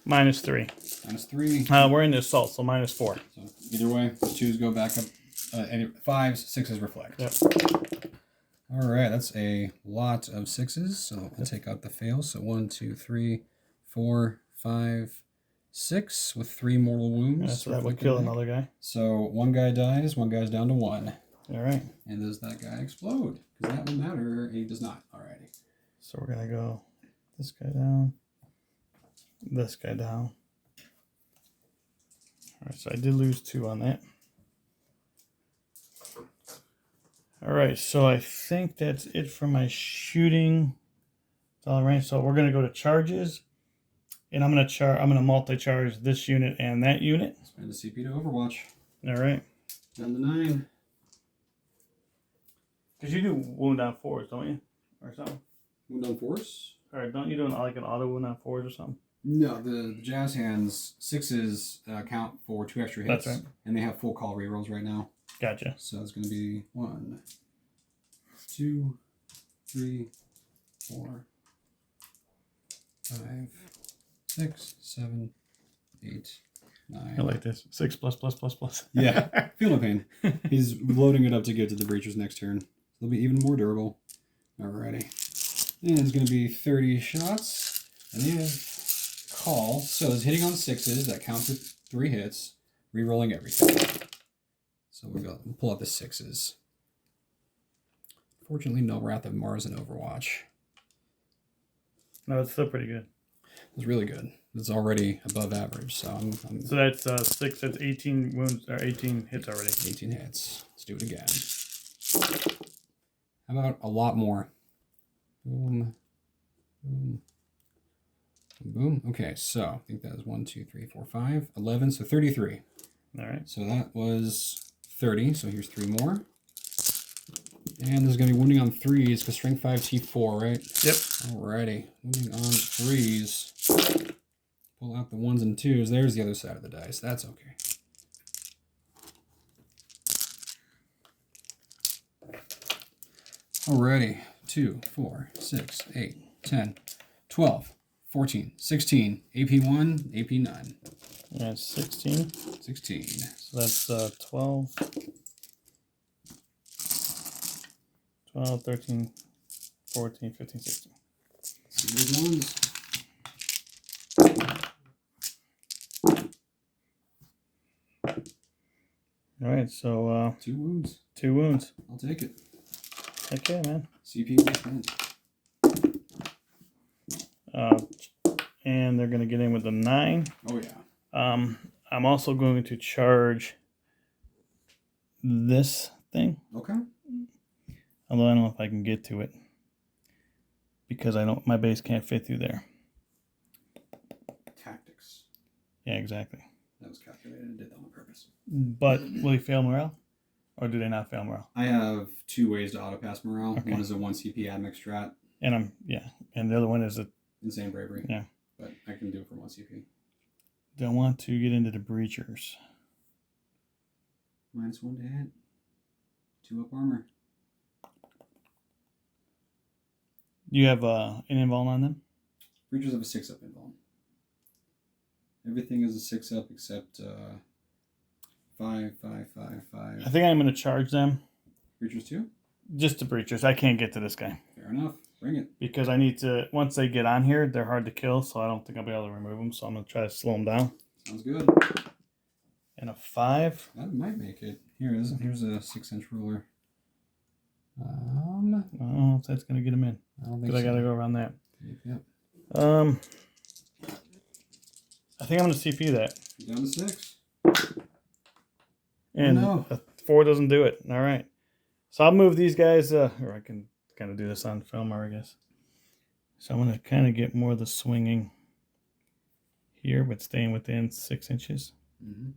-3. -3. We're in the assault, so -4. So either way, the 2s go back up. And 5s, 6s reflect. Yep. All right, that's a lot of 6s. So I'll take out the fails. So 1, 2, 3, 4, 5, 6 with 3 mortal wounds. Yeah, so that would kill another guy. So 1 guy dies, 1 guy's down to 1. All right. And does that guy explode? Because that would matter. He does not. Alrighty. So we're gonna go this guy down, this guy down. All right. So I did lose 2 on that. All right. So I think that's it for my shooting. All right. So we're gonna go to charges, and I'm gonna multi-charge this unit and that unit. Spend the CP to Overwatch. All right. Down to 9. Because you do wound on 4s, don't you, or something? Wound on force? All right. Don't you do like an auto wound on 4s or something? No, the jazz hands 6s count for 2 extra hits. That's right. And they have full call rerolls right now. Gotcha. So it's going to be 1, 2, 3, 4, 5, 6, 7, 8, 9. I like this. 6 ++++. Yeah, feel no pain. He's loading it up to get to the breachers next turn. They'll be even more durable. Alrighty. And it's going to be 30 shots. And they have call. So it's hitting on 6s. That counts for 3 hits. Rerolling everything. So we'll pull out the 6s. Fortunately, no Wrath of Mars in Overwatch. No, it's still pretty good. It's really good. It's already above average. So I'm So that's 6. That's 18 wounds or 18 hits already. 18 hits. Let's do it again. How about a lot more? Boom. Boom. Boom. Okay, so I think that is 1, 2, 3, 4, 5, 11. So 33. All right. So that was 30. So here's 3 more. And there's going to be wounding on 3s because strength 5 T4, right? Yep. Alrighty. Wounding on 3s. Pull out the 1s and 2s. There's the other side of the dice. That's okay. Alrighty. 2, 4, 6, 8, 10, 12, 14, 16, AP1, AP9. Yeah, 16. 16. So that's 12. 12, 13, 14, 15, 16. See those ones. All right, so 2 wounds. 2 wounds. I'll take it. Heck yeah, man. CP well spent. And they're going to get in with a 9. Oh yeah. I'm also going to charge this thing. Okay. Although I don't know if I can get to it because my base can't fit through there. Tactics. Yeah, exactly. That was calculated and did that on purpose. But will he fail morale? Or do they not fail morale? I have 2 ways to auto pass morale. Okay. One is a 1 CP Admech strat. And and the other one is a Insane bravery. Yeah. But I can do it for 1 CP. Don't want to get into the breachers. -1 to hit. 2 up armor. You have an invuln on them? Breachers have a 6 up invuln. Everything is a 6 up except 5, 5, 5, 5. I think I'm going to charge them. Breachers 2? Just the breachers. I can't get to this guy. Fair enough. Bring it. Because I need to, once they get on here, they're hard to kill, so I don't think I'll be able to remove them. So I'm going to try to slow them down. Sounds good. And a 5. That might make it. Here's a 6-inch ruler. I don't know if that's going to get them in. I don't think Because so. I got to go around that. Yep. I think I'm going to CP that. Down to 6. And no. a 4 doesn't do it. All right. So I'll move these guys, or I can kind of do this on Filmar, I guess. So I'm going to kind of get more of the swinging here, but staying within 6 inches. Mm-hmm.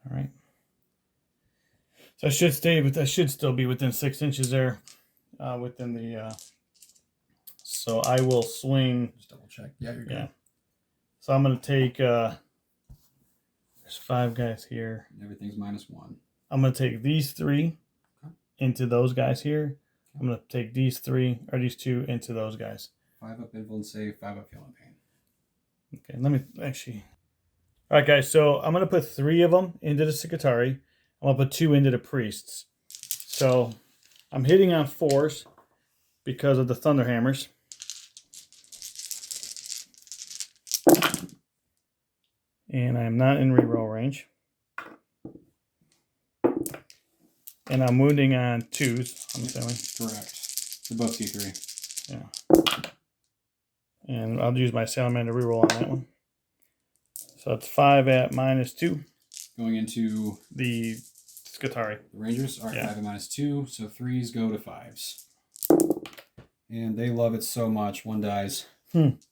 All right. So I should stay, but I should still be within 6 inches there, within the. So I will swing. Just double check. Yeah, you're good. Yeah. So I'm going to take. There's 5 guys here. Everything's -1. I'm going to take these 3 into those guys here. I'm going to take these 3 or these 2 into those guys. 5 up invuln save, 5 up healing pain. Okay, let me actually. All right, guys. So I'm going to put 3 of them into the Secretary. I'm going to put 2 into the priests. So I'm hitting on 4s because of the Thunderhammers. And I'm not in reroll range. And I'm wounding on 2s, I'm assuming. Correct. They're both C3. Yeah. And I'll use my Salamander reroll on that one. So it's 5 at -2. Going into The Scutari. the Rangers. All right, Yeah. 5 at -2. So 3s go to 5s. And they love it so much. 1 dies. It's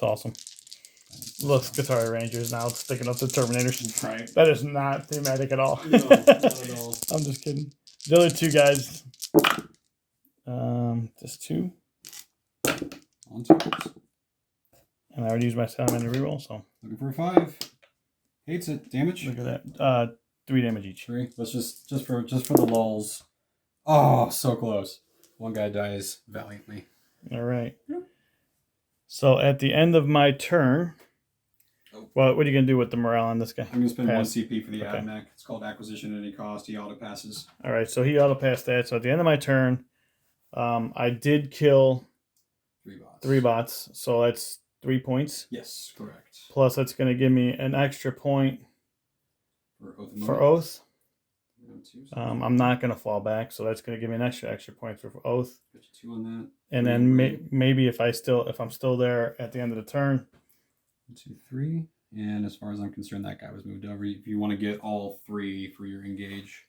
awesome. Look, Scutari Rangers now sticking up the Terminators. Right. That is not thematic at all. No, not at all. I'm just kidding. The other 2 guys. Just 2. On 2s. And I already used my Salamander reroll, so Looking for a 5. Hates it. Damage. look at that. 3 damage each. 3. Let's just for the lulls. Oh, so close. 1 guy dies valiantly. All right. Yep. So at the end of my turn, well, what are you going to do with the morale on this guy? I'm going to spend Pass. 1 CP for the Okay. Admech. It's called Acquisition at any cost. He auto passes. All right, so he auto-passed that. So at the end of my turn, I did kill 3 bots. 3 bots. So that's 3 points. Yes, correct. Plus, that's going to give me an extra point for Oath. I'm not going to fall back, so that's going to give me an extra point for Oath. Got you 2 on that. And then maybe if I'm still there at the end of the turn. 1, 2, 3. And as far as I'm concerned, that guy was moved over. If you want to get all 3 for your engage.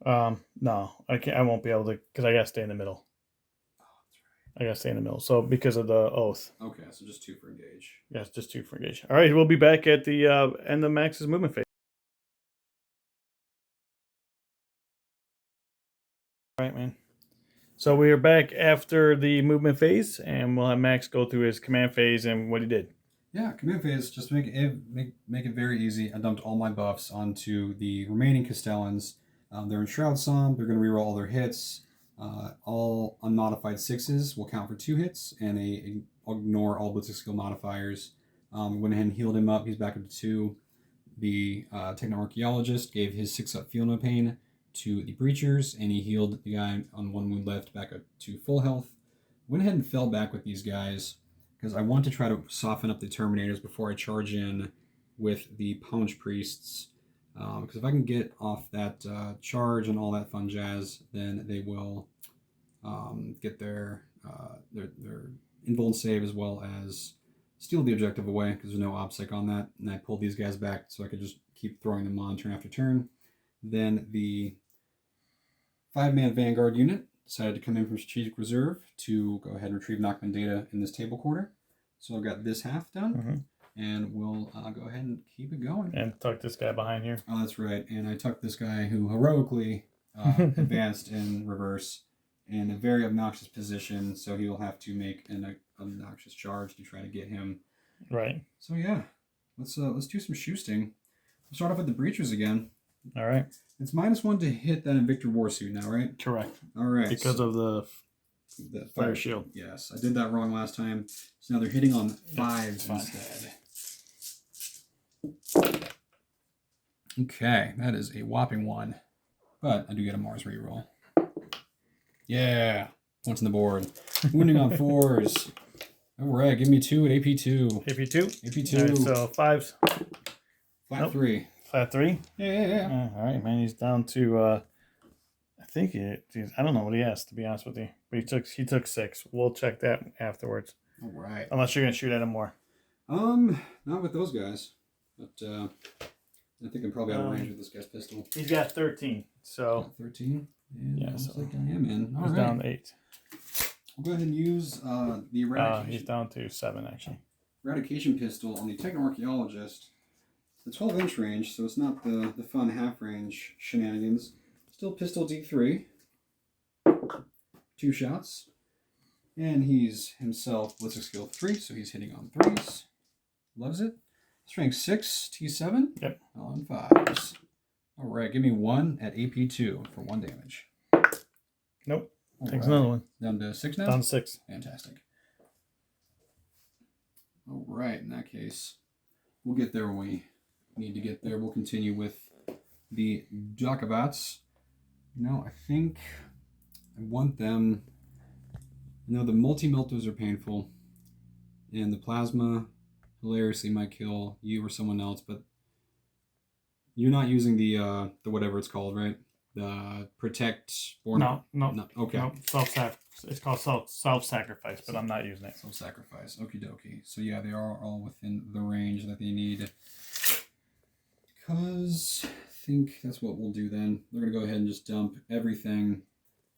No, I can't. I won't be able to because I got to stay in the middle. Oh, that's right. I got to stay in the middle. So because of the Oath. Okay, so just 2 for engage. Yeah, it's just 2 for engage. All right, we'll be back at the end of Max's movement phase. All right, man. So we are back after the movement phase, and we'll have Max go through his command phase and what he did. Yeah, command phase, just make it very easy. I dumped all my buffs onto the remaining Castellans. They're in Shroud Psalm. They're going to reroll all their hits. All unmodified 6s will count for 2 hits, and ignore all ballistic skill modifiers. Went ahead and healed him up. He's back up to 2. The Techno-Archaeologist gave his 6-up Feel No Pain to the Breachers, and he healed the guy on 1 wound left back up to full health. Went ahead and fell back with these guys because I want to try to soften up the Terminators before I charge in with the Punch Priests. Because if I can get off that charge and all that fun jazz, then they will get their invuln save as well as steal the objective away because there's no OBSEC on that. And I pulled these guys back so I could just keep throwing them on turn after turn. Then the 5-man Vanguard unit decided to come in from Strategic Reserve to go ahead and retrieve Knockman data in this table quarter. So I've got this half done, and we'll go ahead and keep it going. And tuck this guy behind here. Oh, that's right. And I tucked this guy who heroically advanced in reverse in a very obnoxious position, so he will have to make an obnoxious charge to try to get him. Right. So yeah, let's do some shooting. We'll start off with the Breachers again. All right. It's -1 to hit that Invictor Warsuit now, right? Correct. All right. Because of the fire shield. Yes, I did that wrong last time. So now they're hitting on 5s instead. Okay, that is a whopping 1. But I do get a Mars reroll. Yeah. Points on the board. Wounding on 4s. All right, give me 2 at AP2. AP2? AP2. All right, so 5s. Flat 3. Flat 3? Yeah. All right, man. He's down to, I think I don't know what he has, to be honest with you. But he took 6. We'll check that afterwards. All right. Unless you're going to shoot at him more. Not with those guys. But I think I'm probably out of range with this guy's pistol. He's got 13. So 13? Yeah, looks so like I am in. All he's right. down to 8. We'll go ahead and use the eradication. He's down to 7, actually. Eradication pistol on the Techno-Archaeologist. It's a 12-inch range, so it's not the fun half-range shenanigans. Still pistol D3. 2 shots. And he's himself ballistic skill 3, so he's hitting on 3s. Loves it. Strength 6, T7. Yep. On 5s. All right, give me 1 at AP2 for 1 damage. Nope. All Takes right. another one. Down to 6 now? Down to 6. Fantastic. All right, in that case, we'll get there when we need to get there. We'll continue with the Dokabats. I think I want them. The multi-meltos are painful, and the plasma hilariously might kill you or someone else, but you're not using the whatever it's called, right? The protect. No. Okay. No, it's called self-sacrifice, but I'm not using it. Self-sacrifice. Okie dokie. So yeah, they are all within the range that they need. Because I think that's what we'll do then. They're going to go ahead and just dump everything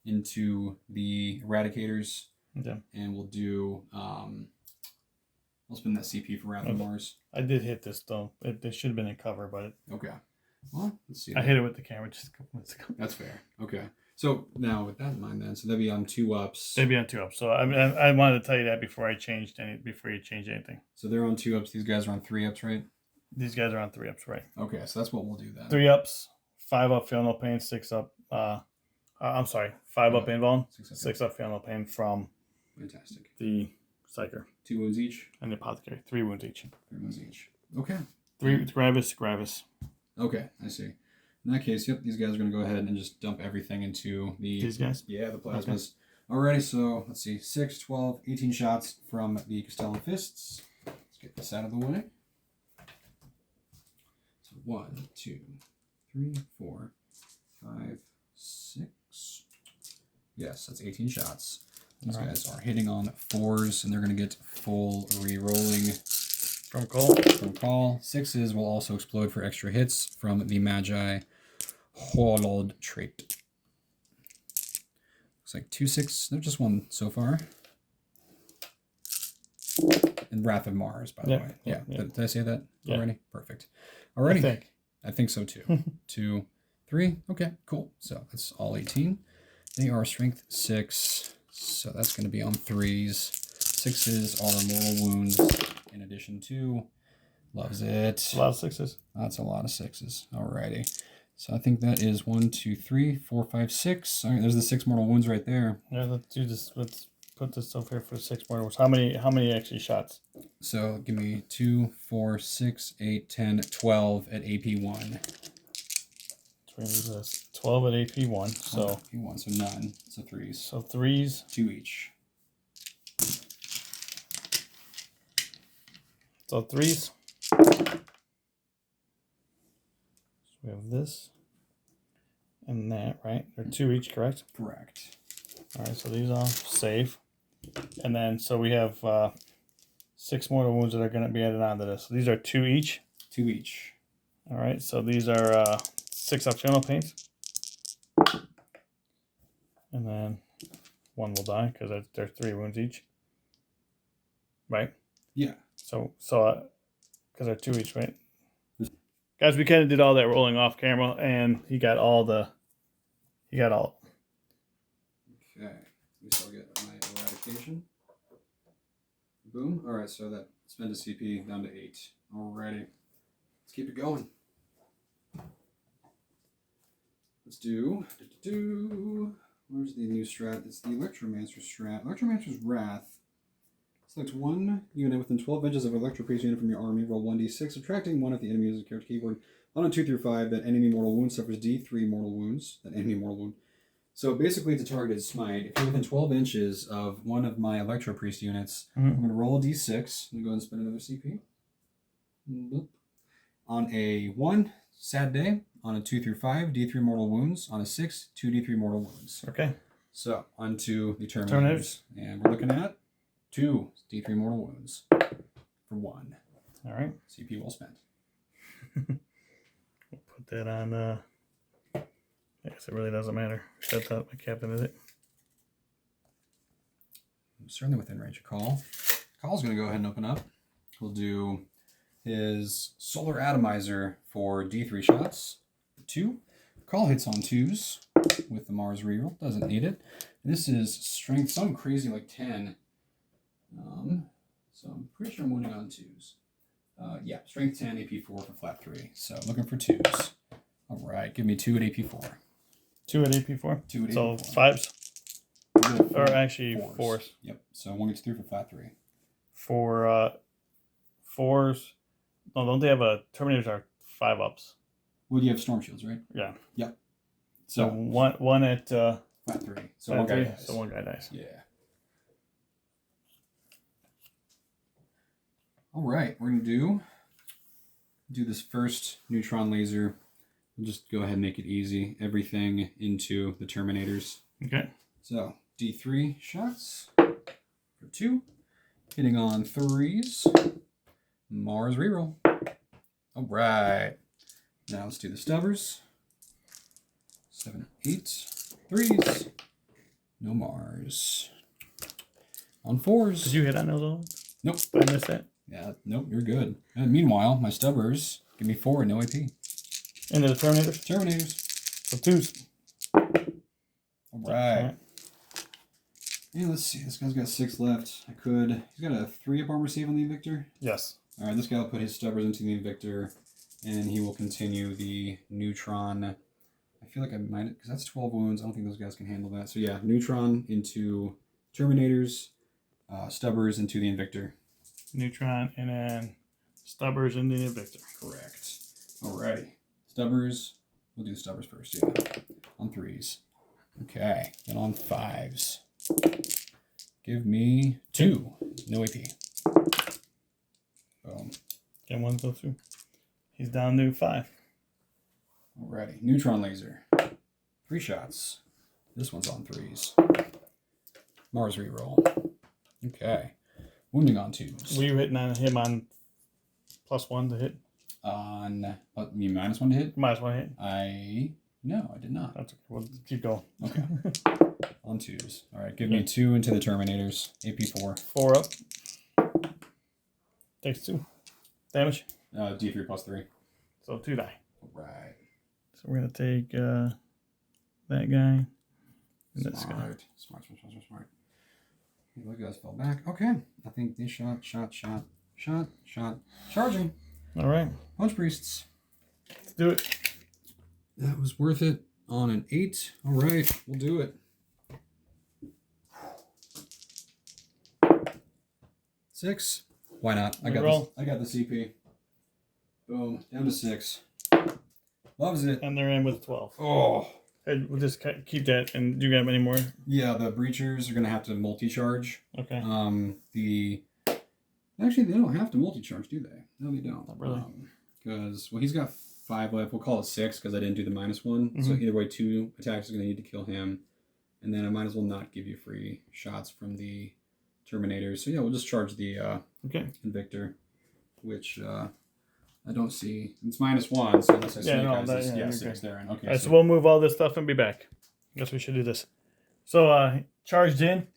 into the Eradicators. Okay. And we'll do, I'll spend that CP for Wrath of Mars. I did hit this, though. It should have been in cover, but... Okay. Well, let's see. I hit it with the camera just a couple minutes ago. That's fair. Okay. So now with that in mind then, so that'd be on 2 ups. They'd be on 2 ups. So I wanted to tell you that before you changed anything. So they're on 2 ups. These guys are on 3 ups, right? These guys are on 3 ups, right? Okay, so that's what we'll do then. 3 ups, 5 up, feel no pain, 6 up. 5 up invuln, 6 up, feel no pain from Fantastic. the Psyker. 2 wounds each. And the Apothecary. 3 wounds each. 3 wounds each. Okay. 3 Gravis. Okay, I see. In that case, yep, these guys are going to go ahead and just dump everything into these guys? Yeah, the plasmas. Okay. Alrighty, so let's see. 6, 12, 18 shots from the Castellan Fists. Let's get this out of the way. So 1, 2, 3, 4, 5, 6. Yes, that's 18 shots. These guys are hitting on 4s, and they're going to get full re-rolling. From call. 6s will also explode for extra hits from the Magi Holod trait. Looks like 2 6. There's just 1 so far. And Wrath of Mars, by the way. Yeah. Did I say that already? Perfect. Alrighty. I think so too. 2, 3. Okay, cool. So that's all 18. They are strength 6. So that's going to be on 3s. 6s are moral wounds. In addition to, loves it. A lot of 6s. That's a lot of 6s. Alrighty. So I think that is 1, 2, 3, 4, 5, 6. All right, there's the 6 mortal wounds right there. Yeah, let's do this. Let's put this over here for 6 mortal wounds. How many actually shots? So give me 2, 4, 6, 8, 10, 12 at AP1. So we're gonna do this. 12 at AP1. So AP1, so none. So 3s. So 3s. 2 each. So 3s. So we have this and that, right? They're 2 each, correct? Correct. All right, so these all save. And then, so we have 6 mortal wounds that are going to be added onto this. So these are 2 each. 2 each. All right, so these are 6 optional paints. And then 1 will die because they're 3 wounds each. Right? Yeah. So because they're 2 each, right? Guys, we kind of did all that rolling off camera, and he got all. Okay. We still get my eradication. Boom. All right, so that spend a CP down to 8. Alrighty. Let's keep it going. Let's do. Where's the new strat? It's the Electromancer strat. Electromancer's Wrath. Select 1 unit within 12 inches of an Electro-Priest unit from your army. Roll 1d6, subtracting 1 if the enemy uses a character keyboard. On a 2 through 5, that enemy mortal wound suffers d3 mortal wounds. That enemy mortal wound. So basically, it's a targeted smite. If you're within 12 inches of one of my Electro-Priest units, I'm going to roll a d6. I'm going to go ahead and spend another CP. Boop. On a 1, sad day. On a 2 through 5, d3 mortal wounds. On a 6, 2d3 mortal wounds. Okay. So, onto the Terminators. And we're looking at 2 d3 mortal wounds for 1. All right. CP well spent. We'll put that on. I guess it really doesn't matter. That's not my captain, is it? I'm certainly within range of Call. Call's going to go ahead and open up. We'll do his Solar Atomizer for d3 shots. 2. Call hits on 2s with the Mars reroll. Doesn't need it. And this is strength, some crazy like 10. So I'm pretty sure I'm winning on 2s. Yeah, strength 10, AP4 for flat 3. So looking for 2s. All right, give me 2 at AP4. 2 at AP4? 2 at so AP4. 5s? Or actually 4s. Yep, so 1 gets 3 for flat 3. For 4s, no, don't they have Terminators are 5-ups? Well, you have Storm Shields, right? Yeah. Yep. So one at flat 3. So flat 1 guy 3, dies. so 1 guy dies. Yeah. All right, we're going to do this first neutron laser. We'll just go ahead and make it easy. Everything into the Terminators. Okay. So, D3 shots for 2. Hitting on 3s. Mars reroll. All right. Now let's do the stubbers. 7, 8. 3s. No Mars. On 4s. Did you hit on those all? Nope. Did I miss that? Yeah, nope, you're good. And meanwhile, my stubbers give me 4 and no AP. Into the Terminators? Terminators. So 2s. All right. Yeah, let's see. This guy's got 6 left. He's got a 3 up armor save on the Invictor. Yes. All right, this guy will put his stubbers into the Invictor, and he will continue the neutron. I feel like I might, because that's 12 wounds. I don't think those guys can handle that. So yeah, neutron into Terminators, stubbers into the Invictor. Neutron, and then stubbers in the Invictor. Correct. Alrighty. Stubbers. We'll do the stubbers first, yeah. On 3s. Okay. Then on 5s. Give me 2. No AP. Boom. Can 1 go through? He's down to 5. Alrighty. Neutron laser. 3 shots. This one's on 3s. Mars reroll. Okay. Wounding on 2s. Were you hitting on him on +1 to hit? On, what, you mean -1 to hit? -1 hit. No, I did not. That's okay. We'll keep going. Okay. On 2s. All right, give me 2 into the Terminators. AP4. 4 up. Takes 2. Damage. D3 plus 3. So 2 die. All right. So we're going to take that guy and this guy. Smart. Look at us fall back. Okay. I think they shot. Charging. All right. Punch Priests. Let's do it. That was worth it on an 8. All right. We'll do it. 6. Why not? I Reroll. got the CP. Boom. Down to 6. Loves it. And they're in with 12. Oh. And we'll just keep that. And do you have any more? Yeah, the breachers are going to have to multi-charge. Okay. Actually, they don't have to multi-charge, do they? No, they don't. Not really. Because, he's got 5 left. We'll call it 6 because I didn't do the -1. Mm-hmm. So either way, 2 attacks are going to need to kill him. And then I might as well not give you free shots from the Terminators. So yeah, we'll just charge the Invictor, which I don't see. It's -1, so unless I see guys, 6 there. Okay. All right, so we'll move all this stuff and be back. I guess we should do this. So charged in,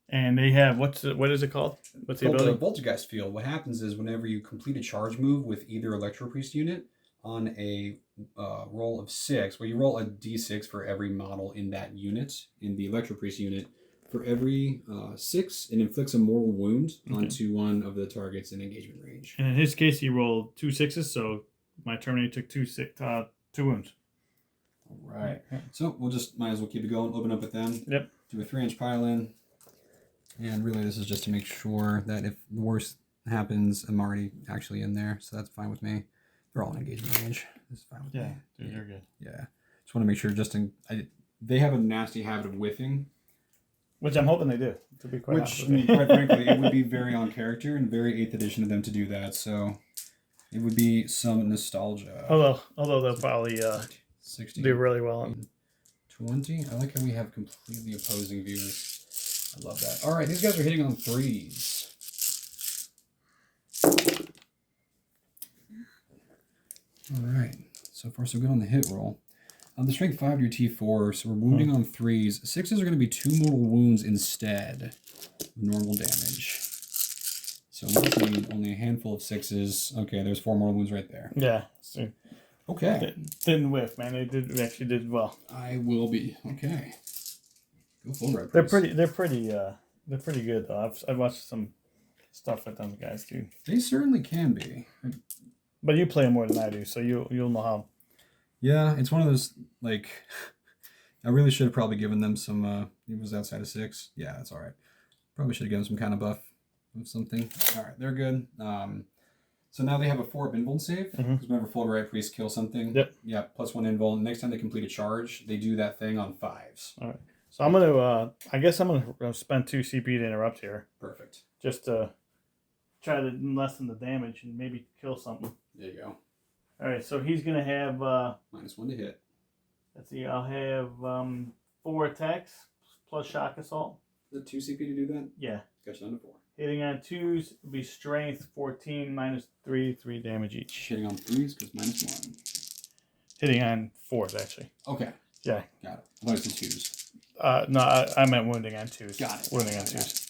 and they have what is it called? What's the ability? The Voltgeist field. What happens is whenever you complete a charge move with either Electro Priest unit on a roll of 6, you roll a d6 for every model in that unit, in the Electro Priest unit. For every 6, it inflicts a mortal wound onto one of the targets in engagement range. And in his case, he rolled 2 6s, so my Terminator took 2 wounds. All right. So we'll just might as well keep it going. Open up with them. Yep. Do a 3-inch pile-in. And really, this is just to make sure that if the worst happens, I'm already actually in there, so that's fine with me. They're all in engagement range. This is fine with me. Dude, they're good. Yeah. Just want to make sure. They have a nasty habit of whiffing. Which I'm hoping they do, to be quite honest. Quite frankly, it would be very on character and very 8th edition of them to do that. So it would be some nostalgia. Although they'll probably 16, do really well. 20. I like how we have completely opposing views. I love that. All right, these guys are hitting on 3s. All right. So far, so good on the hit roll. The strength 5 to your T4, so we're wounding on 3s. 6s are going to be 2 mortal wounds instead of normal damage. So we just need only a handful of 6s. Okay, there's 4 mortal wounds right there. Yeah. So okay. Didn't whiff, man. They actually did well. I will be. Okay. Go full red. They're pretty good though. I've watched some stuff with them guys too. They certainly can be. But you play them more than I do, so you'll know how. Yeah, it's one of those, like, I really should have probably given them some, it was outside of 6. Yeah, that's all right. Probably should have given them some kind of buff of something. All right, they're good. So now they have a 4-up invuln save, because whenever Full Right Priest kills something, yeah, +1 invuln. Next time they complete a charge, they do that thing on 5s. All right. So I'm going to, I guess I'm going to spend 2 CP to interrupt here. Perfect. Just to try to lessen the damage and maybe kill something. There you go. All right, so he's going to have... -1 to hit. Let's see, I'll have 4 attacks plus shock assault. Is it 2 CP to do that? Yeah. Got you down to 4. Hitting on 2s will be strength 14 -3 damage each. Hitting on 3s because -1. Hitting on 4s, actually. Okay. Yeah. Got it. I thought it was 2s. No, I meant wounding on 2s. Got it. Wounding on 2s.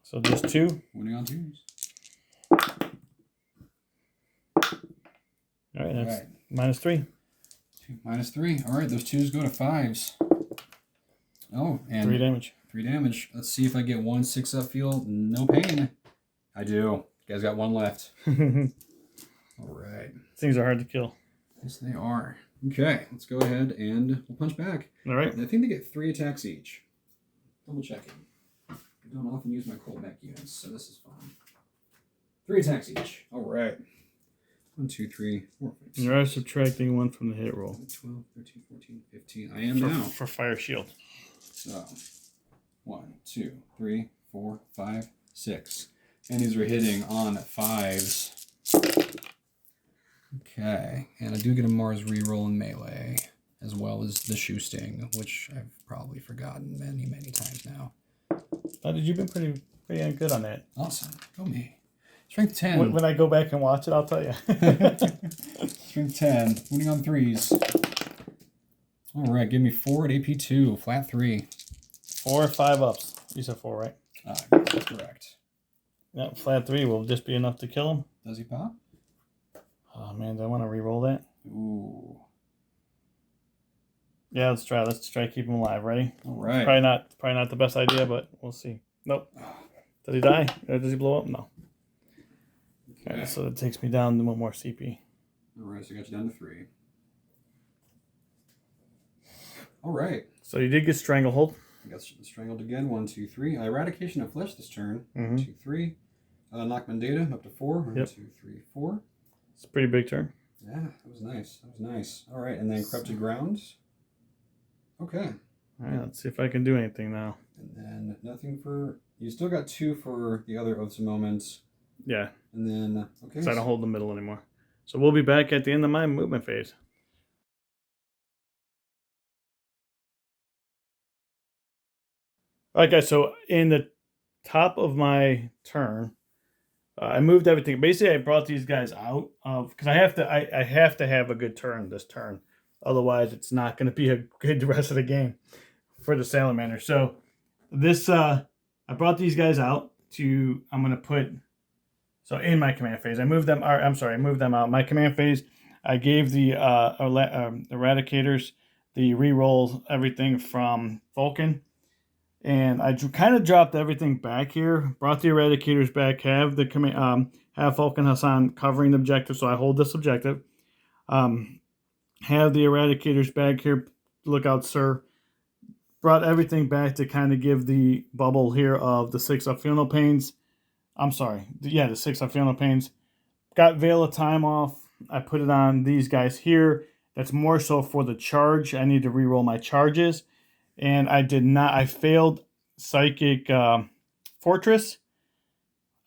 So just 2. Wounding on 2s. All right, that's -3. 2 -3. All right, those 2s go to 5s. Oh, and 3 damage. 3 damage. Let's see if I get 1 6-up field. No pain. I do. You guys got 1 left. All right. Things are hard to kill. Yes, they are. Okay, let's go ahead and we'll punch back. All right. And I think they get 3 attacks each. Double checking. I don't often use my cold mech units, so this is fun. 3 attacks each. All right. 1, 2, 3, 4, 5, 6. You're subtracting 1 from the hit roll. 12, 13, 14, 15. I am now. For fire shield. So, 1, 2, 3, 4, 5, 6. And these are hitting on 5s. Okay. And I do get a Mars reroll in melee, as well as the shoe sting, which I've probably forgotten many, many times now. You've been pretty good on that. Awesome. Go me. Strength 10. When I go back and watch it, I'll tell you. Strength 10. Wounding on 3s. All right. Give me 4 at AP 2. Flat 3. 4 or 5 ups. You said 4, right? That's correct. Yeah, flat 3 will just be enough to kill him. Does he pop? Oh, man. Do I want to re-roll that? Ooh. Yeah, let's try. Let's try to keep him alive. Ready? All right. Probably not the best idea, but we'll see. Nope. Does he die? Or does he blow up? No. Okay, so that takes me down to 1 more CP. All right, so I got you down to 3. All right. So you did get Stranglehold. I got strangled again. 1, 2, 3. Eradication of flesh this turn. 1, 2, 3. Knockman data up to 4. 1, 2, 3, 4. It's a pretty big turn. Yeah, that was nice. That was nice. All right, and then corrupted grounds. Okay. All right, let's see if I can do anything now. And then nothing for... You still got 2 for the other Oaths of Moments. Yeah. And then... Okay. So I don't hold the middle anymore. So we'll be back at the end of my movement phase. All right, guys. So in the top of my turn, I moved everything. Basically, I brought these guys out of... Because I have to have a good turn this turn. Otherwise, it's not going to be a good rest of the game for the Salamander. So this... I brought these guys out to... I'm going to put... So in my command phase, I moved them. I'm sorry, I moved them out. My command phase, I gave the Eradicators the reroll everything from Vulcan, and I kind of dropped everything back here. Brought the Eradicators back. Have the command, have Vulcan Hassan covering the objective, so I hold this objective. Have the Eradicators back here. Look out, sir. Brought everything back to kind of give the bubble here of the 6 Optional Pains. I'm sorry. Yeah, the 6 Optional Pains. Got Veil of Time off. I put it on these guys here. That's more so for the charge. I need to reroll my charges. And I did not. I failed Psychic Fortress.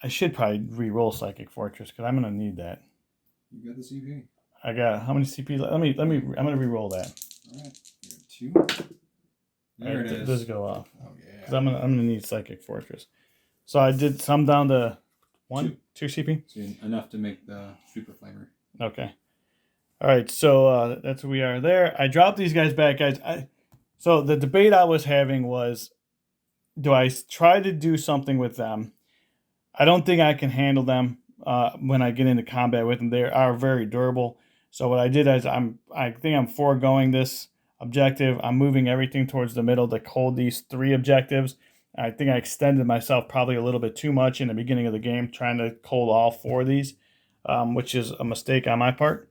I should probably reroll Psychic Fortress because I'm going to need that. You got the CP. I got how many CP? I'm going to reroll that. All right. You got 2. There right, it is. Does go off. Oh, yeah. Because I'm gonna need Psychic Fortress. So I did some down to 2 CP. So enough to make the Super Flamer. Okay. All right. So that's where we are there. I dropped these guys back, guys. So the debate I was having was, do I try to do something with them? I don't think I can handle them when I get into combat with them. They are very durable. So what I did is I think I'm foregoing this objective. I'm moving everything towards the middle to hold these 3 objectives. I think I extended myself probably a little bit too much in the beginning of the game trying to hold all 4 of these, which is a mistake on my part.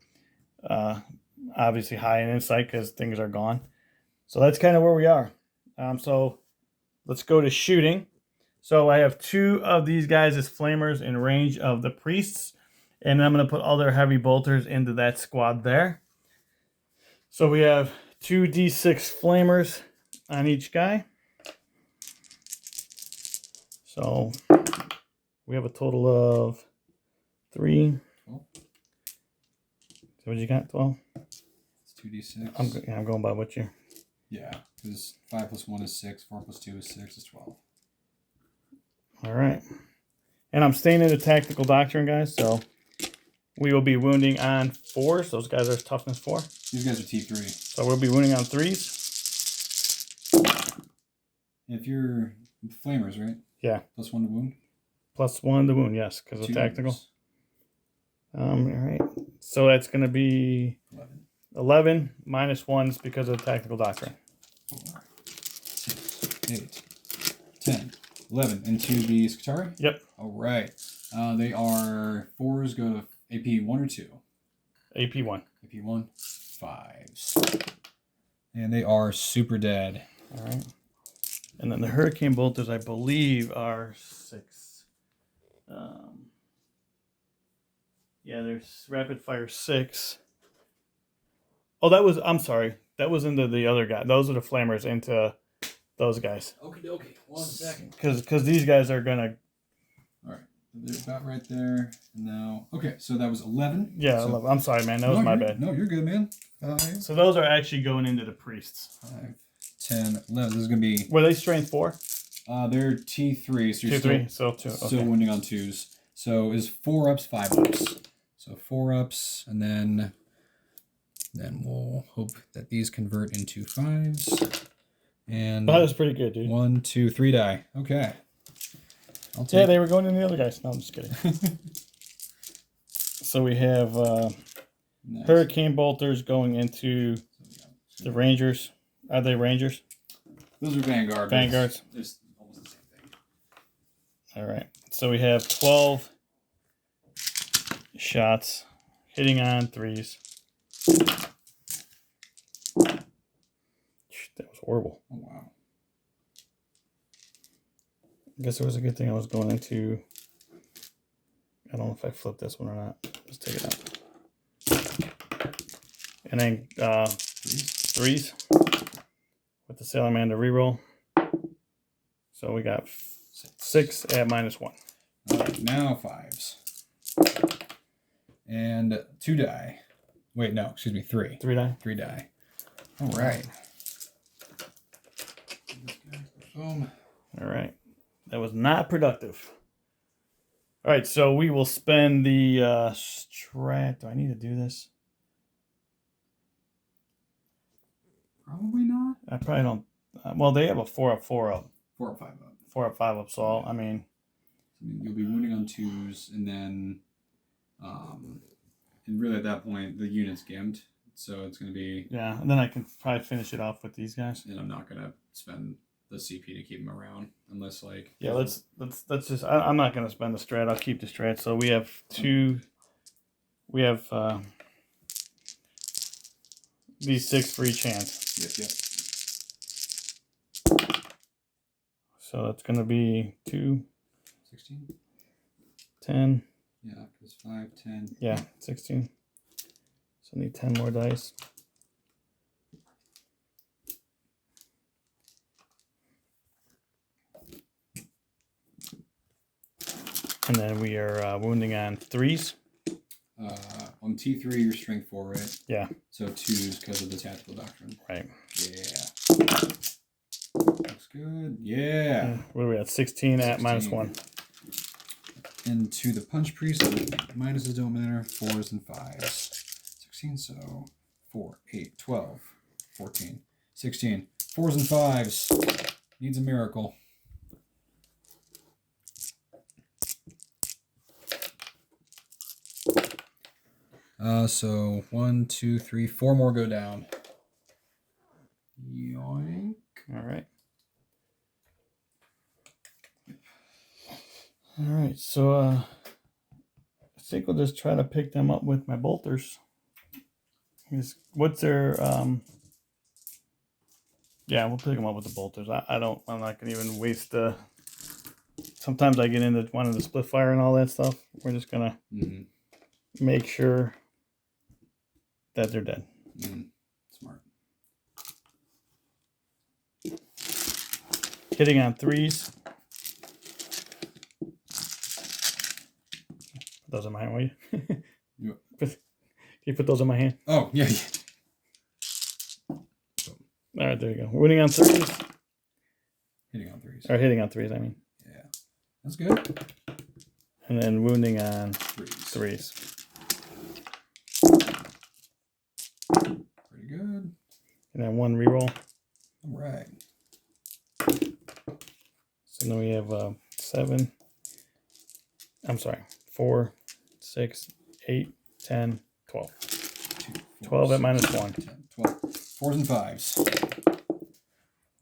Obviously high in insight because things are gone. So that's kind of where we are. So let's go to shooting. So I have 2 of these guys as flamers in range of the priests. And I'm going to put all their heavy bolters into that squad there. So we have 2 D6 flamers on each guy. So we have a total of 3. 12. So what you got? 12? It's 2d6. I'm going by what you... Yeah, because 5 plus 1 is 6, 4 plus 2 is 6, is 12. All right. And I'm staying in the tactical doctrine, guys, so we will be wounding on 4s. Those guys are toughness 4. These guys are T3. So we'll be wounding on 3s. If you're flamers, right? Yeah. Plus 1 to wound? Plus 1 to wound, yes, because of 2 tactical. numbers. All right. So that's going to be 11. 11 minus 1s because of the tactical doctrine. 4, 6, 8, 10, 11. Into the Skitari? Yep. All right. They are 4s go to AP 1 or 2? AP 1. AP 1, 5s. And they are super dead. All right. And then the Hurricane Bolters, I believe, are 6. Yeah, there's rapid fire 6. Oh, I'm sorry. That was into the other guy. Those are the flamers into those guys. Okie dokie. 1 second. Because these guys are going to... All right. They're about right there. And now... Okay, so that was 11. Yeah, so, 11. I'm sorry, man. That was my bad. No, you're good, man. 5, So those are actually going into the priests. 5, 10, 11. This is going to be... Were they strength 4? They're T3, so you're 2, 3, so 2. still Okay. wounding on 2s. So is 4 ups, 5 ups. So 4 ups, and then we'll hope that these convert into 5s. And That was pretty good, dude. 1, 2, 3 die. Okay. I'll take... Yeah, they were going in the other guys. No, I'm just kidding. So we have Nice. Hurricane Bolters going into the Rangers. Are they Rangers? Those are Vanguard. Vanguards. It's almost the same thing. All right. So we have 12 shots hitting on 3s. That was horrible. Oh, wow. I guess it was a good thing I was going into. I don't know if I flipped this one or not. Let's take it out. And then threes with the Salamander reroll. So we got 6 at -1. All right, now 5s. And 2 die. Wait, no, excuse me, 3. 3 die. 3 die. All right. Boom. All right. That was not productive. All right, so we will spend the strat. Do I need to do this? Probably not. I probably don't. Well, they have a 4 up, 4 up. 4 up, 5 up. 4 up, 5 up. So, I mean, you'll be wounding on 2s, and then, and really at that point, the unit's gimped. So it's going to be. Yeah, and then I can probably finish it off with these guys. And I'm not going to spend the CP to keep them around unless like. Yeah, let's just. I'm not going to spend the strat. I'll keep the strat. So we have 2. We have these 6 for each hand. Yep. So that's going to be 2, 16. 10. Yeah, because 5, 10. Yeah, 16. So I need 10 more dice. And then we are wounding on 3s. On T3, your strength 4, right? Yeah. So 2s because of the tactical doctrine. Right. Yeah. Looks good. Yeah. What are we at? 16 at 16. -1. Into the punch priest, minuses don't matter. 4s and 5s. 16, so 4, 8, 12, 14, 16. 4s and 5s. Needs a miracle. So 1, 2, 3, 4 more go down. Yoink. All right. All right. So I think we'll just try to pick them up with my bolters. What's their yeah, we'll pick them up with the bolters. I'm not gonna even waste the. Sometimes I get into wanting to split fire and all that stuff. We're just gonna make sure that they're dead. Smart. Hitting on 3s. Put those in my hand, will you? Can you put those in my hand? Oh, yeah. All right, there you go. Winning on 3s. Hitting on 3s. Or hitting on 3s, I mean. Yeah. That's good. And then wounding on 3s. 3s. Pretty good. And then 1 reroll. All right. So then we have 7. I'm sorry. 4, 6, 8, 10, 12. 12 at -1. 10, 12. 4s and 5s.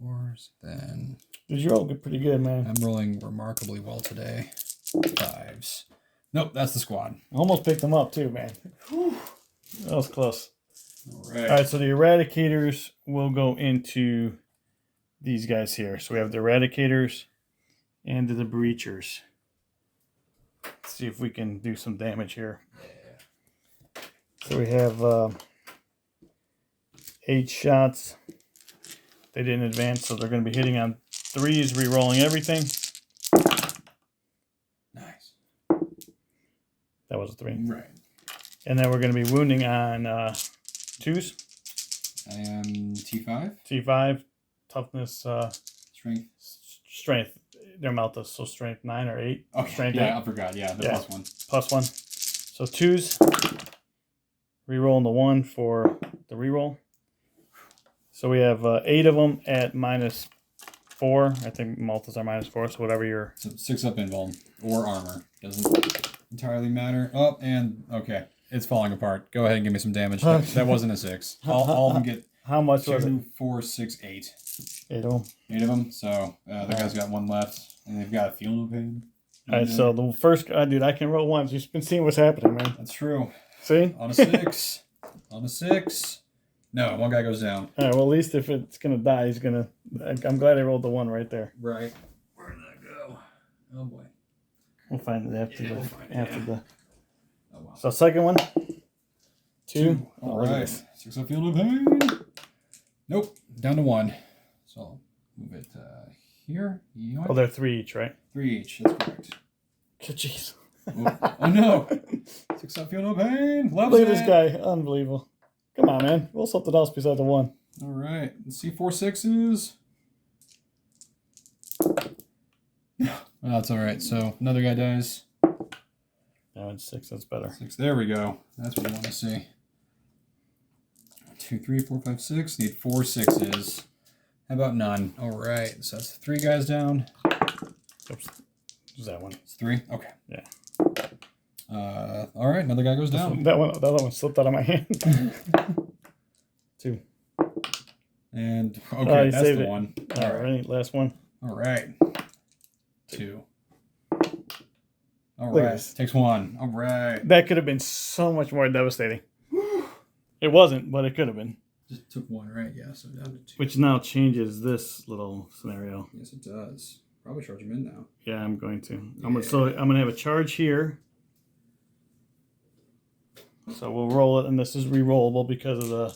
4s, then. Did you roll pretty good, man? I'm rolling remarkably well today. 5s. Nope, that's the squad. Almost picked them up too, man. Whew. That was close. All right. All right, so the Eradicators will go into these guys here. So we have the Eradicators and the Breachers. Let's see if we can do some damage here. Yeah. So we have 8 shots. They didn't advance, so they're going to be hitting on 3s, re-rolling everything. Nice. That was a 3. Right. And then we're going to be wounding on 2s. I am T5. T5, toughness, Strength. strength. Their mouth is so strength 9 or 8. Okay. Strength Yeah, 8. I forgot. Yeah, the Yeah. +1. +1. So 2s. Rerolling the 1 for the reroll. So we have 8 of them at -4. I think Maltas are -4, so whatever your... So 6 up invuln or armor. Doesn't entirely matter. Oh, and okay. It's falling apart. Go ahead and give me some damage. That wasn't a 6. All of them get How much was it? 2, 4, 6, 8. 8 of them. 8 of them. So the guy's got 1 left. And they've got a feel no pain. All right, so the first... dude, I can roll once. You've been seeing what's happening, man. That's true. See? On a 6. On a 6. No, 1 guy goes down. All right, well, at least if it's going to die, he's going to... I'm glad I rolled the 1 right there. Right. Where did that go? Oh boy. We'll find it after the. Oh wow. So second one. 2. All right. 6 up field of pain. Nope. Down to 1. So I'll move it here. Yoink. Oh, they're 3 each, right? 3 each. That's correct. Jeez. Oh no. 6 up field of pain. Loves Look at it. this guy. Unbelievable. Come on, man. Roll something else besides the 1. All right. Let's see 4 6s. Oh, that's all right. So another guy dies. No, it's 6. That's better. 6. There we go. That's what we want to see. 2, 3, 4, 5, 6. Need 4 6s. How about none? All right. So that's 3 guys down. Oops. Is that one? It's 3. Okay. Yeah. All right. Another guy goes down. The other one slipped out of my hand. 2. And okay, that's the it. one. All right. Last one. All right. 2. All Look at right. this. Takes 1. All right. That could have been so much more devastating. It wasn't, but it could have been. Just took 1, right? Yeah. So down to 2. Which now changes this little scenario. Yes, it does. Probably charge him in now. Yeah, I'm going to. I'm gonna have a charge here. So we'll roll it, and this is re-rollable because of the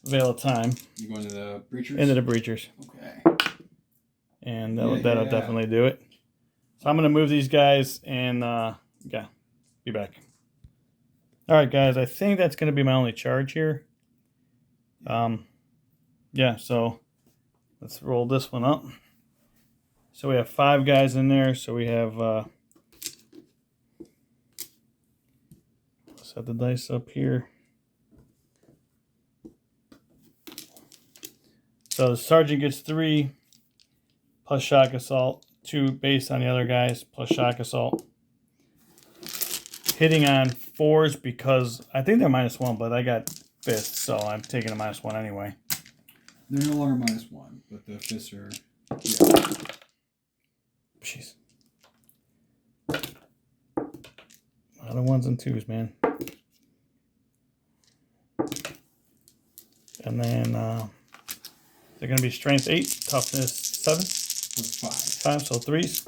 Veil of Time. You going to the breachers? Into the breachers. Okay. And that'll definitely do it. So I'm gonna move these guys and yeah, be back. All right, guys. I think that's gonna be my only charge here. Yeah. So let's roll this one up. So we have 5 guys in there. So we have. Set the dice up here. So the sergeant gets 3 plus shock assault, 2 based on the other guys plus shock assault. Hitting on 4s because I think they're -1, but I got fists, so I'm taking a -1 anyway. They're no longer -1, but the fists are. Yeah. Jeez. A lot of 1s and 2s, man. And then they're going to be strength 8, toughness 7. Plus 5. 5, so 3s.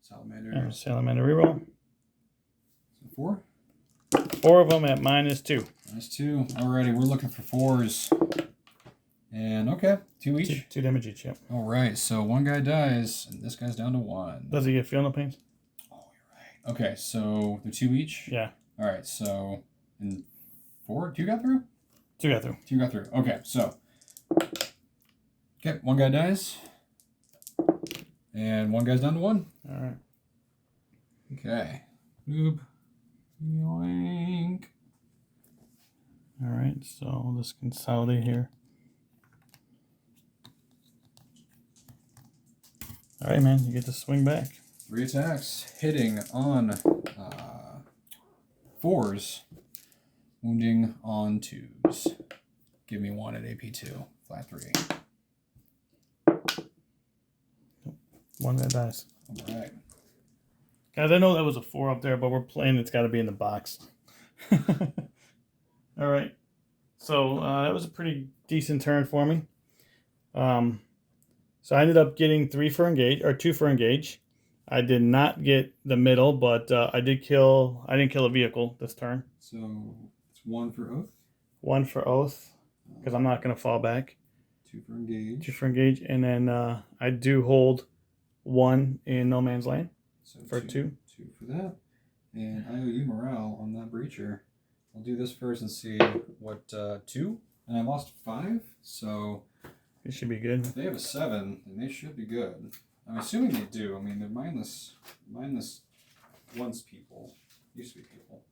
Salamander. And salamander reroll. So 4. 4 of them at -2. -2. Alrighty, we're looking for 4s. And okay, 2 each. 2 damage each, yep. Alright, so 1 guy dies, and this guy's down to 1. Does he get feel no pains? Oh, you're right. Okay, so they're 2 each? Yeah. Alright, so and 4? 2 got through? 2 got through. 2 got through. Okay, so. Okay, 1 guy dies. And 1 guy's down to 1. Alright. Okay. Boop. Yoink. Alright, so let's consolidate here. Alright, man, you get to swing back. 3 attacks. Hitting on 4s. Wounding on 2s. Give me 1 at AP2. Flat 3. 1 that dies. Alright. Guys, I know that was a 4 up there, but we're playing it's got to be in the box. Alright. So that was a pretty decent turn for me. So I ended up getting 2 for engage. I did not get the middle, but I didn't kill a vehicle this turn. So it's 1 for oath. 1 for oath, because I'm not going to fall back. 2 for engage. 2 for engage, and then I do hold 1 in no man's land So for 2. 2 for that. And I owe you morale on that breacher. I'll do this first and see what 2. And I lost 5, so It should be good. if they have a 7, then they should be good. I'm assuming they do. I mean, they're mindless once people. Used to be people.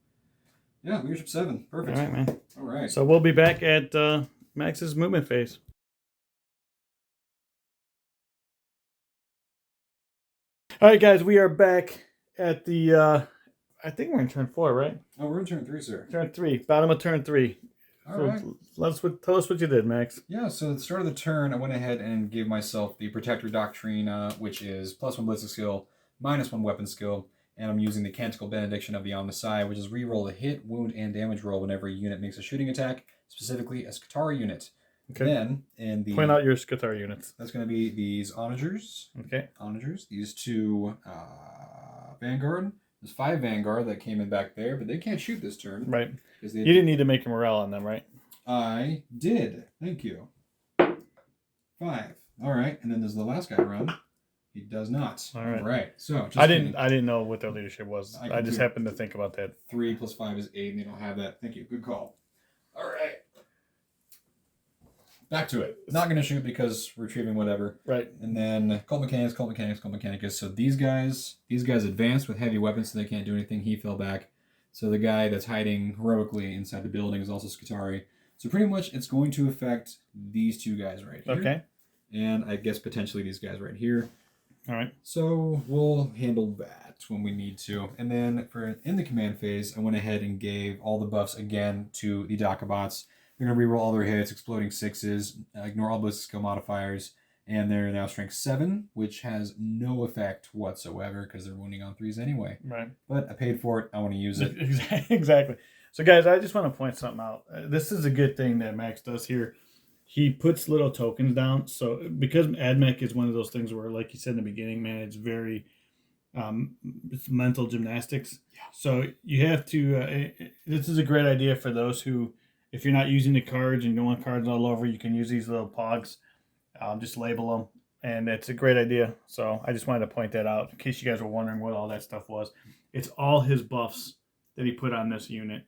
Yeah, leadership 7. Perfect. All right, man. All right. So we'll be back at Max's movement phase. All right, guys, we are back at the. I think we're in turn 4, right? Oh, we're in turn 3, sir. Turn 3, bottom of turn 3. All So right. tell us what you did, Max. Yeah, so at the start of the turn, I went ahead and gave myself the Protector Doctrine, which is +1 ballistic skill, -1 weapon skill, and I'm using the Canticle Benediction of the Omnissiah, which is reroll a hit, wound, and damage roll whenever a unit makes a shooting attack, specifically a Skatari unit. Okay. Then in the point out your Skatar units. that's going to be these onagers. Okay. Onagers. These 2 Vanguard. There's 5 Vanguard that came in back there, but they can't shoot this turn. Right. You didn't need to make a morale on them, right? I did. Thank you. 5. All right, and then there's the last guy run. He does not. All right. So I didn't know what their leadership was. I just do. happened to think about that. 3 + 5 is 8, and they don't have that. Thank you. Good call. All right. Back to it. Not going to shoot because retrieving whatever. Right. And then Colt Mechanicus. So these guys advanced with heavy weapons, so they can't do anything. He fell back. So the guy that's hiding heroically inside the building is also Skitari. So pretty much it's going to affect these 2 guys right here. Okay. And I guess potentially these guys right here. All right. So we'll handle that when we need to. And then in the command phase, I went ahead and gave all the buffs again to the Dakabots. They're going to reroll all their hits, exploding 6s, ignore all ballistic skill modifiers, and they're now strength 7, which has no effect whatsoever because they're wounding on 3s anyway. Right. But I paid for it. I want to use it. Exactly. So, guys, I just want to point something out. This is a good thing that Max does here. He puts little tokens down. So, because Admech is one of those things where, like you said in the beginning, man, it's very it's mental gymnastics. Yeah. So, you have to, this is a great idea for those who, if you're not using the cards and you don't want cards all over, you can use these little pogs. Just label them. And it's a great idea. So I just wanted to point that out in case you guys were wondering what all that stuff was. It's all his buffs that he put on this unit.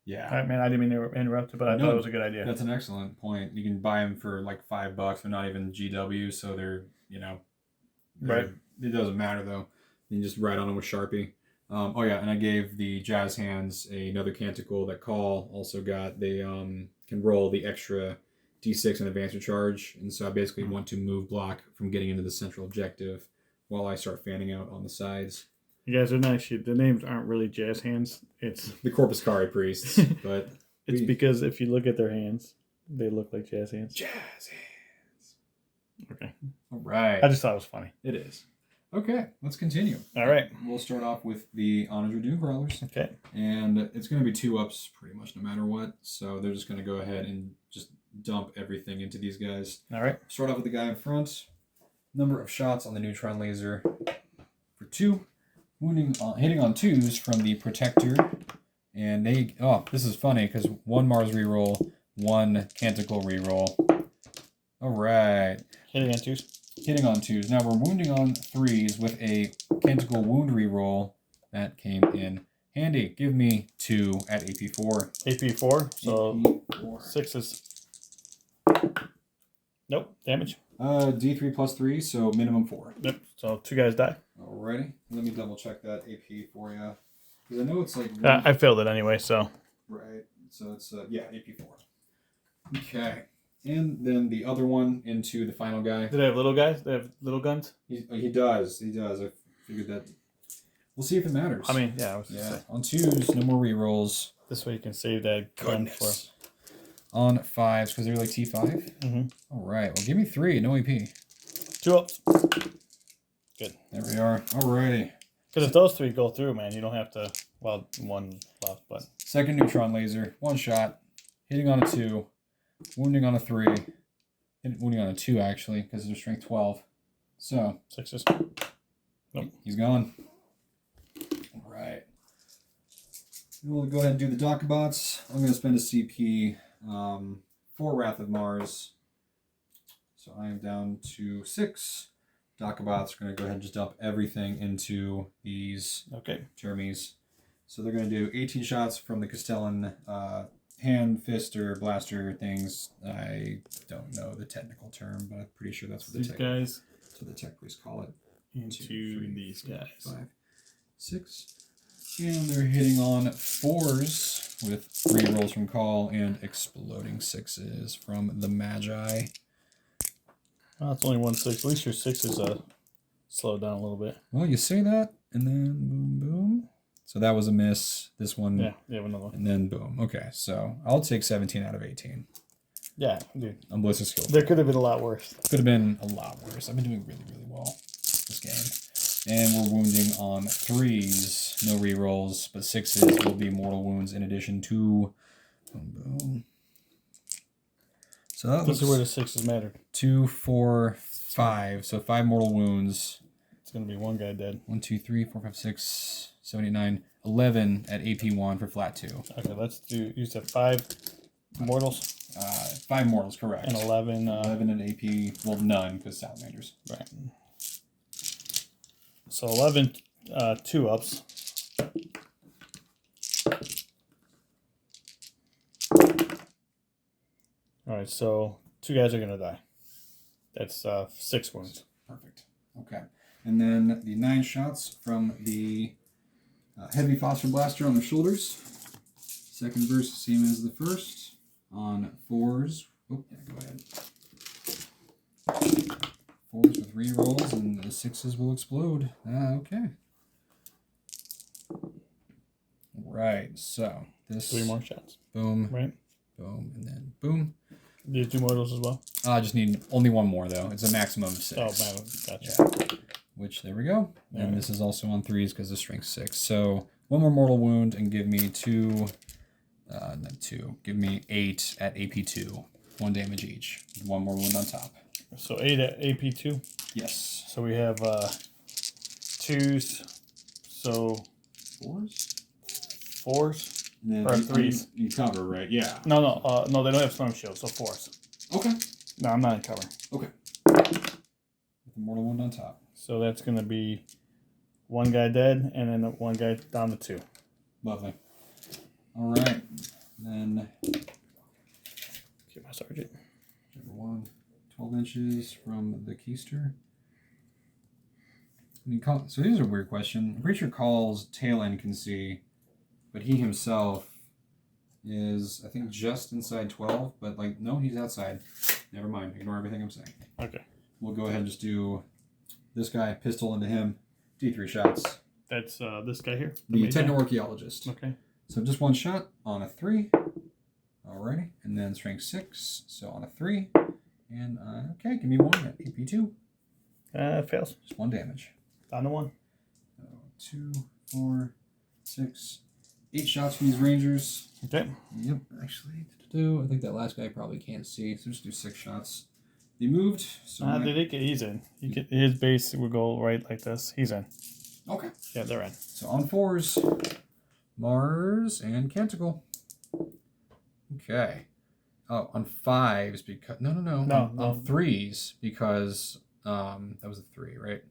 Yeah. All right, man, I didn't mean to interrupt, but I thought it was a good idea. That's an excellent point. You can buy them for like $5. They're not even GW, so they're, right. It doesn't matter, though. You can just write on them with Sharpie. Oh yeah, and I gave the Jazz Hands another Canticle that Call also got. They can roll the extra D6 and advance your charge, and so I basically want to move block from getting into the central objective while I start fanning out on the sides. You guys are nice. The names aren't really Jazz Hands. It's the Corpuscari Priests, but it's because if you look at their hands, they look like Jazz Hands. Jazz Hands. Okay. All right. I just thought it was funny. It is. Okay, let's continue. All right. We'll start off with the Onager Doom Crawlers. Okay. And it's going to be 2-ups pretty much no matter what. So they're just going to go ahead and just dump everything into these guys. All right. Start off with the guy in front. Number of shots on the neutron laser for 2. Hitting on 2s from the Protector. And this is funny because 1 Mars reroll, 1 Canticle reroll. All right. Hitting on 2s. Hitting on 2s. Now we're wounding on 3s with a Canticle wound reroll. That came in handy. Give me 2 at AP4. AP4, so AP4. 6s. Nope, damage. D3 plus 3, so minimum 4. Yep, so 2 guys die. Alrighty. Let me double check that AP for you. Because I know it's like... I failed it anyway, so. Right. So it's, AP4. Okay. And then the other one into the final guy. Do they have little guys? They have little guns? He does. He does. I figured that. We'll see if it matters. I mean, yeah. I was just saying. On 2s, no more rerolls. This way you can save that gun for. On 5s, because they're like T5? Mm-hmm. All right. Well, give me 3. No AP. 2 ups. Good. There we are. Alrighty. Because if those 3 go through, man, you don't have to. Well, 1 left, but. Second neutron laser. 1 shot. Hitting on a 2. Wounding on a 3. Wounding on a 2, actually, because they're strength 12. So. 6s. Nope. He's gone. All right. We'll go ahead and do the Dakabots. I'm going to spend a CP for Wrath of Mars. So I am down to 6. Dakabots are going to go ahead and just dump everything into these Termies. So they're going to do 18 shots from the Castellan hand, fist, or blaster things. I don't know the technical term, but I'm pretty sure that's what that's what the tech priests call it. Into 2, 3, these guys. 5, 6. And they're hitting on 4s with 3 rolls from Call and exploding 6s from the Magi. Oh, it's only 1 6. At least your 6 is slowed down a little bit. Well, you say that, and then boom, boom. So that was a miss. This one. Yeah, you have another one. And then boom. Okay, so I'll take 17 out of 18. Yeah, dude. On ballistic skill. There could have been a lot worse. Could have been a lot worse. I've been doing really, really well this game. And we're wounding on 3s. No rerolls, but 6s will be mortal wounds in addition to boom, boom. So that This is where the 6s mattered. 2, 4, 5. So 5 mortal wounds. It's going to be one guy dead. 1, 2, 3, 4, 5, 6, 7, 8, 9, 11 at AP1 for flat 2. Okay, let's do. You said 5 mortals. 5 mortals, correct. And 11. 11 at AP. Well, none because salamanders. Right. So 11 2-ups. All right, so 2 guys are going to die. That's 6 wounds. Perfect. Okay. And then the 9 shots from the heavy phosphor blaster on their shoulders. Second verse, same as the first. On 4s. Oh, yeah, go ahead. 4s with rerolls, and the 6s will explode. Okay. Right, so this. 3 more shots. Boom. Right. Boom, and then boom. These 2 mortals as well? I just need only 1 more, though. It's a maximum of 6. Oh, man, gotcha. Yeah. Which, there we go. And this is also on 3s because of strength 6. So, 1 more mortal wound and give me 2. Not 2. Give me 8 at AP2. 1 damage each. 1 more wound on top. So 8 at AP2? Yes. So we have 2s. So 4s? 4s? And Or then 3s. You cover, right? Yeah. No, no, they don't have storm shield, so 4s. Okay. No, I'm not in cover. Okay. With the mortal wound on top. So that's going to be 1 guy dead, and then 1 guy down to 2. Lovely. All right. Then Get my sergeant. number 1, 12 inches from the keister. So here's a weird question. I'm pretty sure Call's tail end can see, but he himself is, I think, just inside 12. But like, no, he's outside. Never mind. Ignore everything I'm saying. Okay. We'll go ahead and just do this guy, pistol into him, D3 shots. That's this guy here? The techno-archaeologist. Okay. So just 1 shot on a 3. Alrighty. And then strength 6. So on a 3. And, okay, give me 1 at AP2. Fails. Just 1 damage. Down to 1. 2, 4, 6, 8 shots from these rangers. Okay. Yep. Actually, I think that last guy probably can't see, so just do 6 shots. They moved. So he's in. His base will go right like this. He's in. Okay. Yeah, they're in. So on 4s, Mars and Canticle. Okay. Oh, on 5s because no. On 3s because that was a 3, right?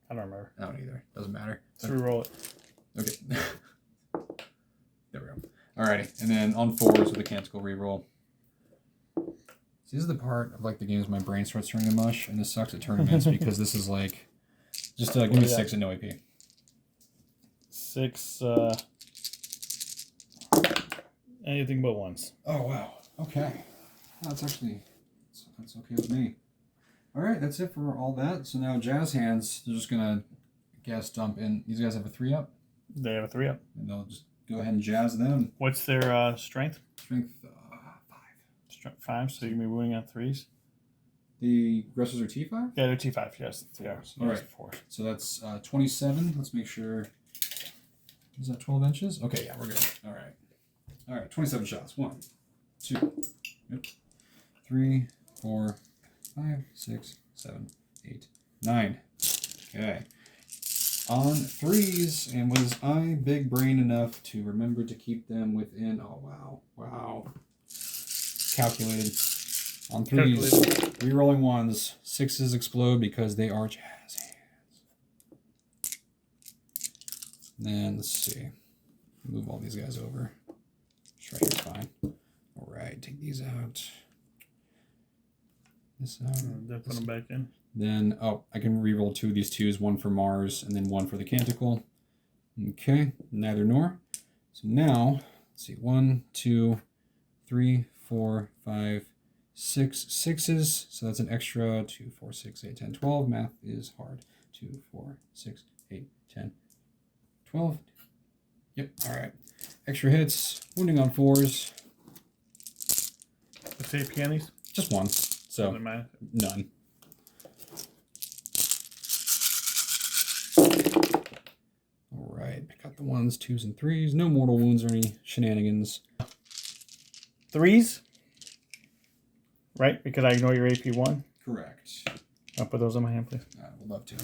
I don't remember. I don't either. Doesn't matter. Let's re-roll it. Okay. There we go. Alrighty, and then on 4s with a Canticle reroll. See, this is the part of like the games my brain starts turning to mush, and this sucks at tournaments because this is like, just give me 6 and no AP. 6. Anything but 1s. Oh wow. Okay. That's actually that's okay with me. All right, that's it for all that. So now Jazz Hands, they're just gonna gas dump in. These guys have a 3-up, They have a 3-up. and they'll just go ahead and jazz them. What's their strength? Strength 5. Strength 5, so you can be winning on 3s. The aggressors are T5? Yeah, they're T5, yes. Yeah, All right. 4. So that's 27. Let's make sure. Is that 12 inches? Okay, yeah, we're good. All right. All right, 27 shots. 1, 2, 3, 4, 5, 6, 7, 8, 9. Okay. On 3s, and was I big brain enough to remember to keep them within? Oh, wow. Wow. Calculated. On 3s, rerolling 1s, 6s explode because they are Jazz Hands. Then, let's see. Move all these guys over. Just right here, fine. All right, take these out. This out. Then put them back in. Then, I can reroll 2 of these 2s, 1 for Mars and then 1 for the Canticle. Okay, neither nor. So now, let's see, 1, 2, 3, 4, 5, 6 6s. So that's an extra 2, 4, 6, 8, 10, 12. Math is hard. 2, 4, 6, 8, 10, 12. Yep, all right. Extra hits, wounding on 4s. What's AP on these? Just 1. So, Doesn't matter. none. All right, pick out the 1s, 2s, and 3s. No mortal wounds or any shenanigans. 3s. right? Because I ignore your AP1. Correct. I'll put those in my hand, please. I would love to.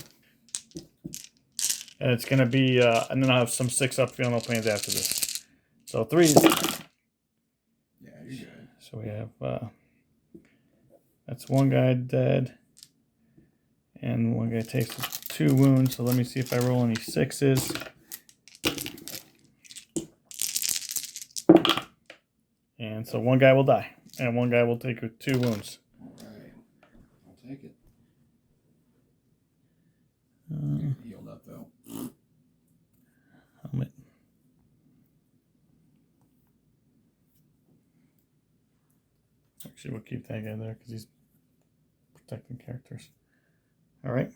And it's going to be, and then I'll have some 6-up feeling planes after this. So 3s. Yeah, you're good. So we have, that's one guy dead. And one guy takes 2 wounds. So let me see if I roll any 6s. And so one guy will die. And one guy will take 2 wounds. All right. I'll take it. Healed up, though. Helmet. Actually, we'll keep that guy there because he's protecting characters. All right.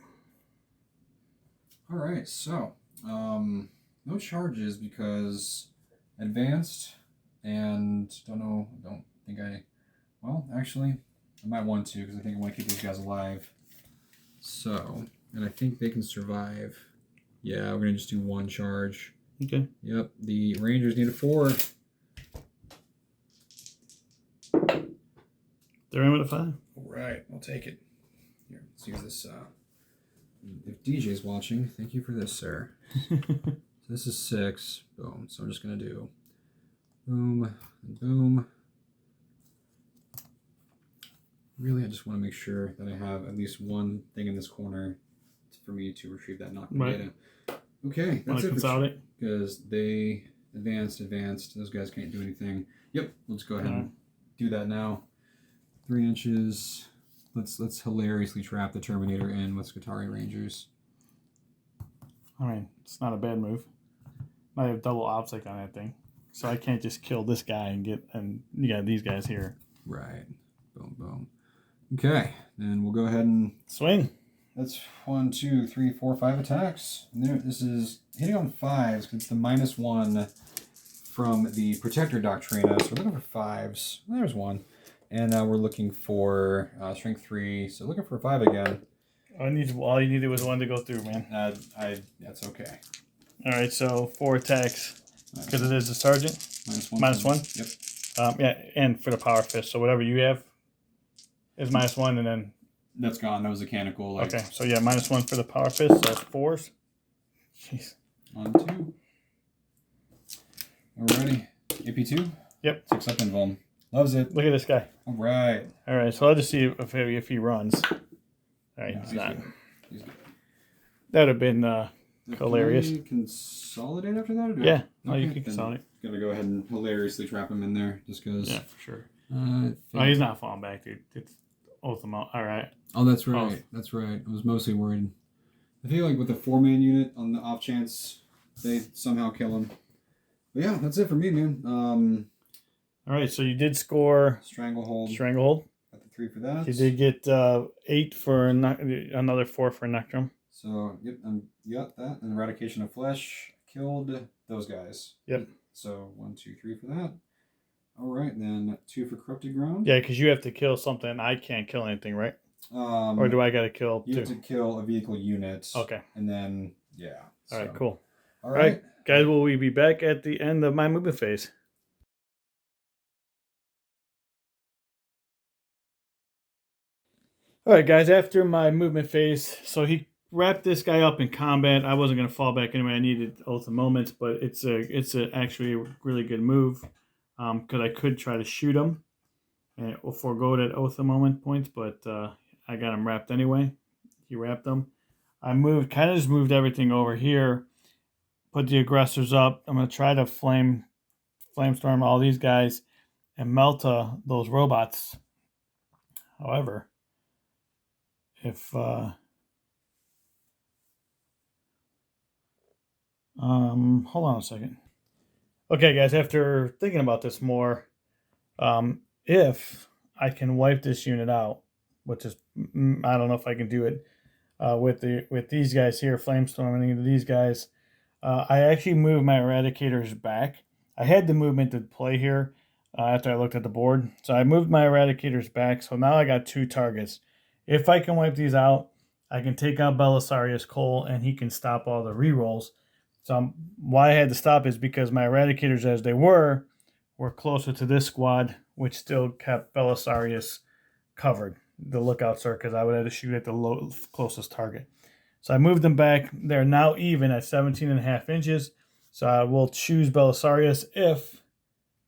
All right, so no charges because advanced and don't think I, well, actually, I might want to because I think I want to keep these guys alive. So, and I think they can survive. Yeah, we're going to just do 1 charge. Okay. Yep, the Rangers need a 4. They're in with a 5. All right, I'll take it. Here, let's use this. If DJ's watching, thank you for this, sir. So this is 6. Boom. So I'm just going to do boom and boom. Really, I just want to make sure that I have at least one thing in this corner for me to retrieve that knocked data. Okay, that's it. Because they advanced. Those guys can't do anything. Yep, let's go ahead and do that now. 3 inches. Let's hilariously trap the Terminator in with Skitarii Rangers. I mean, it's not a bad move. I have double obstacle on that thing, so I can't just kill this guy and you got these guys here. Right. Boom, boom. Okay, then we'll go ahead and swing. That's 1, 2, 3, 4, 5 attacks. And there, this is hitting on 5s because it's the -1 from the Protector Doctrina. So we're looking for 5s. There's 1. And now we're looking for strength 3. So looking for 5 again. All you needed was 1 to go through, man. That's okay. All right, so 4 attacks because it is a sergeant. -1. Yep. Yeah, and for the power fist. So whatever you have is -1, and then that's gone. That was mechanical. Like... Okay, so yeah, -1 for the power fist. So that's 4s. Jeez. On 2. Alrighty. AP2. Yep. 6-up invuln. Loves it. Look at this guy. All right. All right, so I'll just see if he runs. All right, no, he's not. He's good. That would have been hilarious. Can I consolidate after that? Or yeah, no, you can consolidate. Gonna go ahead and hilariously trap him in there, just because. Yeah, for sure. Oh, he's not falling back, dude. It's Othamo. All right. Oh, that's right. Oh. That's right. I was mostly worried. I feel like with the 4-man unit, on the off chance they somehow kill him. But yeah, that's it for me, man. All right, so you did score Stranglehold. Got the 3 for that. You did get 8 for another 4 for Nectrum. So yep, you got that. And Eradication of Flesh killed those guys. Yep. So 1, 2, 3 for that. All right, then 2 for Corrupted Ground. Yeah, because you have to kill something. I can't kill anything, right? Or do I got to kill 2? You have to kill a vehicle unit. Okay. And then yeah. All right, cool. All right, guys. Will we be back at the end of my movement phase? All right, guys, after my movement phase, so he wrapped this guy up in combat. I wasn't going to fall back anyway. I needed Oath of Moments, but it's actually a really good move because I could try to shoot him and forego that Oath of Moment points, but I got him wrapped anyway. He wrapped them. I kind of just moved everything over here, put the aggressors up. I'm going to try to flamestorm all these guys and melt those robots. However, if hold on a second. Okay, guys, after thinking about this more, if I can wipe this unit out, which is I don't know if I can do it with these guys here, flamestorming into these guys. I actually moved my eradicators back. I had the movement to play here after I looked at the board, so I moved my eradicators back. So now I got 2 targets. If I can wipe these out, I can take out Belisarius Cole, and he can stop all the rerolls. So why I had to stop is because my eradicators, as they were closer to this squad, which still kept Belisarius covered, the lookout circle, because I would have to shoot at the closest target. So I moved them back. They're now even at 17.5 inches. So I will choose Belisarius if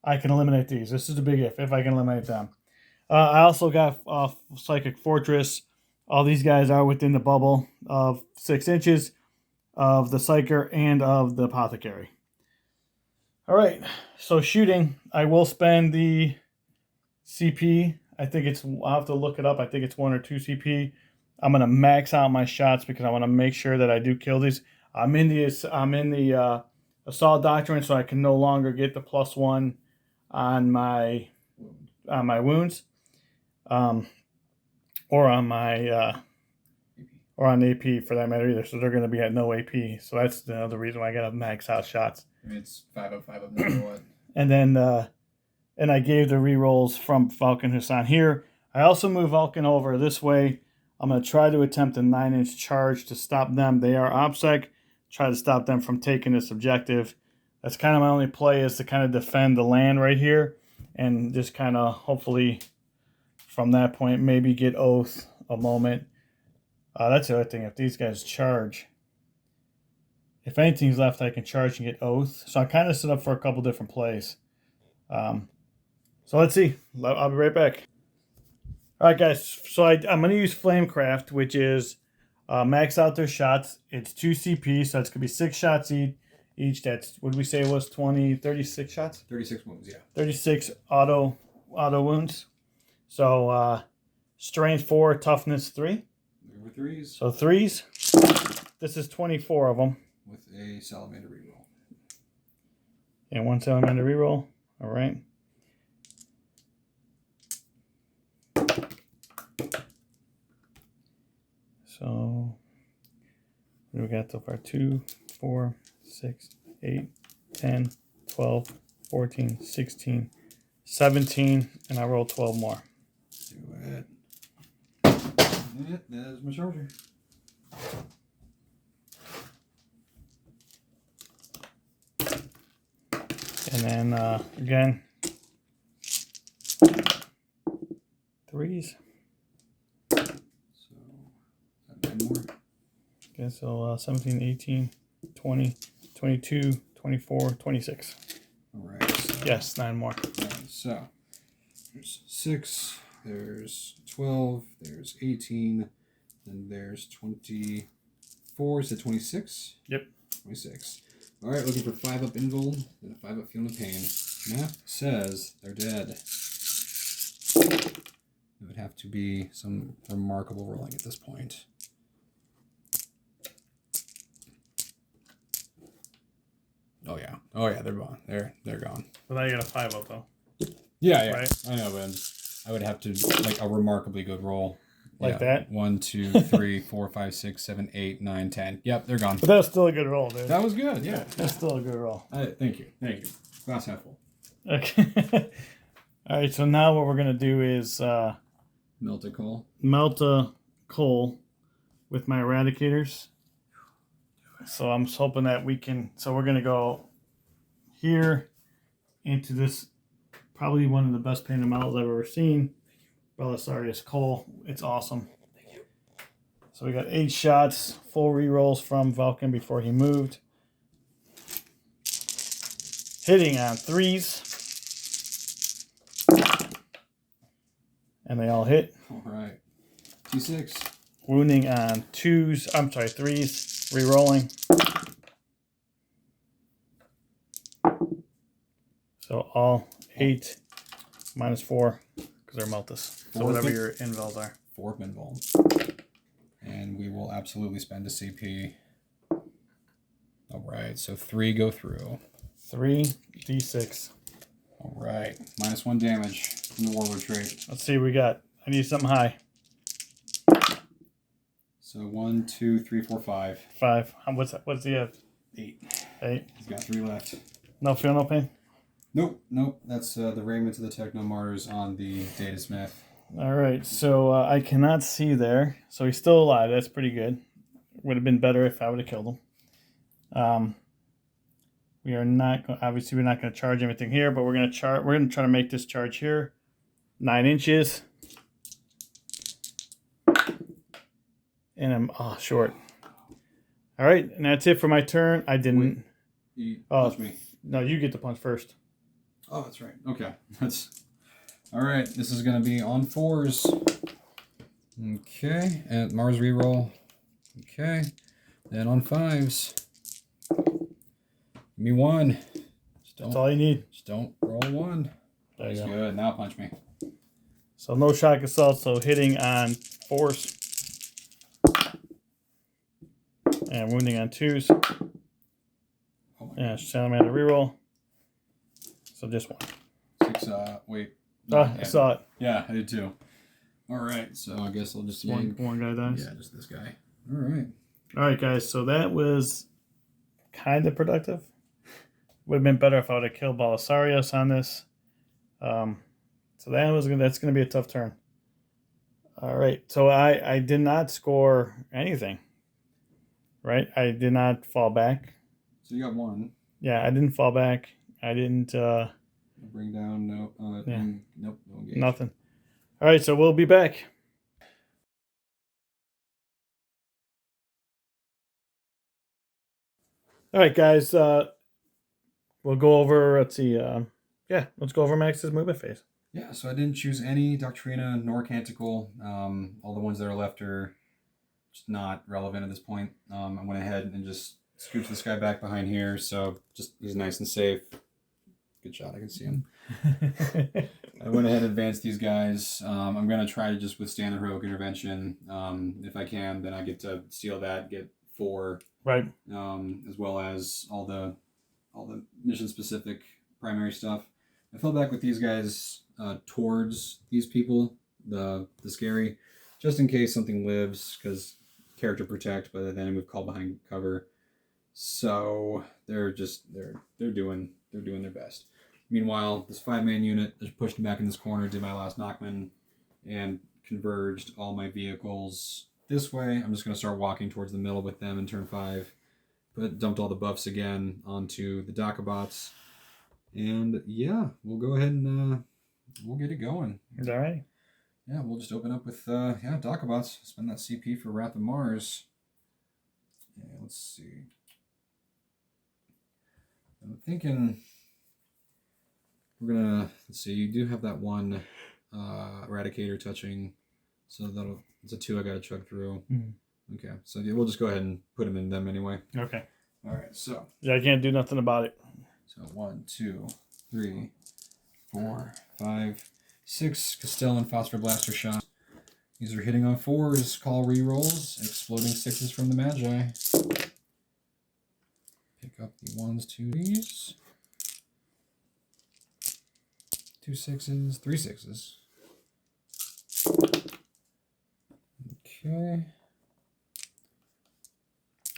I can eliminate these. This is a big if I can eliminate them. I also got Psychic Fortress. All these guys are within the bubble of 6 inches of the Psyker and of the Apothecary. All right, so shooting, I will spend the CP. I think it's, I'll have to look it up. I think it's 1 or 2 CP. I'm going to max out my shots because I want to make sure that I do kill these. I'm in the Assault Doctrine, so I can no longer get the +1 on my wounds. Or on my or on AP for that matter either. So they're going to be at no AP. So that's the other reason why I got to max out shots. I mean, it's 5 of 5 of no matter what. And then and I gave the rerolls from Vulcan Hassan here. I also moved Vulcan over this way. I'm going to try to attempt a 9-inch charge to stop them. They are OBSEC. Try to stop them from taking this objective. That's kind of my only play, is to kind of defend the land right here and just kind of hopefully from that point maybe get Oath a moment. That's the other thing. If these guys charge, if anything's left, I can charge and get Oath. So I kind of set up for a couple different plays. So let's see. I'll be right back. All right, guys. So I'm going to use Flamecraft, which is max out their shots. It's 2 CP, so it's going to be 6 shots each. That's, what did we say it was? 36 shots? 36 wounds, yeah. 36 auto wounds. So strength 4, toughness 3. There were 3s. So 3s. This is 24 of them. With a Salamander reroll. And 1 Salamander reroll. All right. So what do we got so far? 2, 4, 6, 8, 10, 12, 14, 16, 17, and I roll 12 more. Do it. There's my charger. And then again, 3s. So 9 more. Okay, so 17, 18, 20, 22, 24, 26. All right. So, Yes, 9 more. right, so there's 6, there's 12, there's 18, then there's 24. Is it 26? Yep. 26. All right, looking for 5 up Invul and a 5 up Feeling the Pain. Map says they're dead. It would have to be some remarkable rolling at this point. Oh yeah, they're gone. They're gone. But now you got a 5 up though. Yeah, Right? I know, but I would have to like a remarkably good roll. Like that? 1, 2, 3, 4, 5, 6, 7, 8, 9, 10. Yep, they're gone. But that was still a good roll, dude. That was good. Yeah, That's still a good roll. Thank you. Glass half full. Okay. All right, so now what we're going to do is Melt a coal. melt a coal with my eradicators. So I'm just hoping that we can, so we're going to go here into this, probably one of the best painted models I've ever seen. Belisarius coal. It's awesome. Thank you. So we got 8 shots, full rerolls from Vulcan before he moved. Hitting on 3s. And they all hit. All right. T6. Wounding on 2s. I'm sorry, 3s. Rerolling. So all 8 minus 4 because they're Meltus. So whatever your invels are. 4 Minvol. And we will absolutely spend a CP. All right, so 3 go through. 3d6. All right, -1 damage from the Warlord trait. Let's see what we got. I need something high. So 1, 2, 3, 4, 5. 5. What's that? What's the 8. 8? He's got 3 left. No feel, no pain? Nope. That's the raiment of the Techno Martyrs on the Data Smith. All right, so I cannot see there. So he's still alive. That's pretty good. Would have been better if I would have killed him. We are not obviously we're not going to charge anything here, but we're going to try to make this charge here 9 inches. and I'm short. All right, and that's it for my turn. I didn't. You Oh, punch me. No, you get the punch first. Oh, that's right. Okay. That's all right. This is gonna be on 4s. Okay, and Mars reroll. Okay, then on 5s. Give me 1. That's all you need. Just don't roll 1. There you That's go. good. Now punch me. So no shock assault. So hitting on 4s and wounding on 2s. Oh my Yeah, Salamander reroll. So just 1. 6. Wait. I saw it. Yeah, I did too. All right. So I guess I'll just One guy dies. Yeah, just this guy. All right. All right, guys. So that was kind of productive. Would have been better if I would have killed Belisarius on this. So that's gonna be a tough turn. All right. So I did not score anything. Right? I did not fall back. So you got 1. Yeah, I didn't fall back. I didn't. Bring down. No. Yeah. Nope. No engage. Nothing. All right. So we'll be back. All right, guys. We'll go over. Let's see. Let's go over Max's movement phase. Yeah, so I didn't choose any Doctrina nor Canticle. All the ones that are left are just not relevant at this point. I went ahead and just scooped this guy back behind here, so just he's nice and safe. Good shot, I can see him. I went ahead and advanced these guys. I'm going to try to just withstand the heroic intervention. If I can, then I get to steal that, get 4. Right. As well as all the mission-specific primary stuff. I fell back with these guys towards these people, the scary, just in case something lives, because character protect, but then we've called behind cover. So they're doing their best. Meanwhile, this 5-man unit is pushed back in this corner, did my last knockman, and converged all my vehicles this way. I'm just going to start walking towards the middle with them in turn 5. Dumped all the buffs again onto the Dakabots. And yeah, we'll go ahead and we'll get it going. Is that right? Yeah, we'll just open up with Dakabots. Spend that CP for Wrath of Mars. Yeah, let's see. I'm thinking we're gonna you do have that one Eradicator touching, so it's a 2 I gotta chug through. Mm-hmm. Okay, so yeah, we'll just go ahead and put them in them anyway. Okay. All right, so Yeah, I can't do nothing about it. So 1, 2, 3, 4, 5, 6 Castellan Phosphor Blaster shots. These are hitting on 4s, call rerolls, exploding 6s from the Magi. Pick up the 1s, 2s, 2 6s, 3 6s. Okay.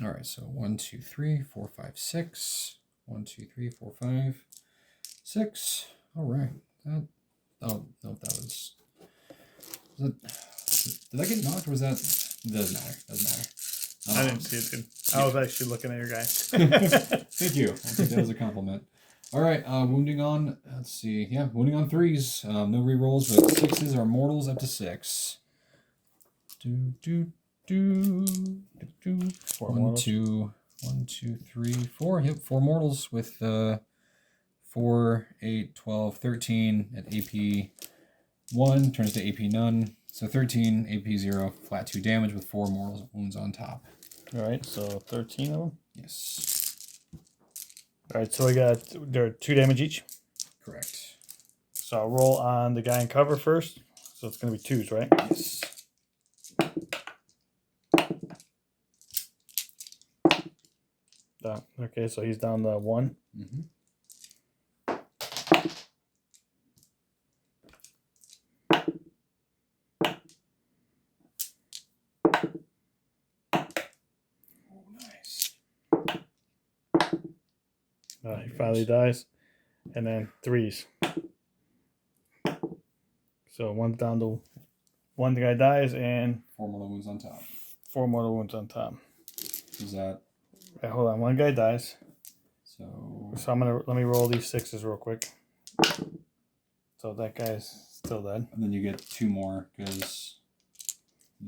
All right, so 1, 2, 3, 4, 5, 6. 1, 2, 3, 4, 5, 6. All right. That. Oh no, that was. Did I get knocked? Or was that? It doesn't matter. Doesn't matter. I didn't see it. Dude. I was actually looking at your guy. Thank you. I think that was a compliment. All right. Wounding on. Let's see. Yeah, wounding on 3s. No rerolls, but 6s are mortals up to 6. 4 1, mortals. 2, 3, 4. Yep, 4 mortals with 4, 8, 12, 13 at AP 1 turns to AP none. So 13, AP 0, flat 2 damage with 4 mortal wounds on top. All right, so 13 of them. Yes. All right, so there are 2 damage each. Correct. So I'll roll on the guy in cover first. So it's going to be 2s, right? Yes. Okay, so he's down to 1. Mm-hmm. Oh, nice. He finally dies. And then 3s. So 1's down to 1 guy dies and 4 mortal wounds on top. 4 mortal wounds on top. Is that? Right, hold on, 1 guy dies. So Let me roll these 6s real quick. So that guy's still dead. and then you get 2 more because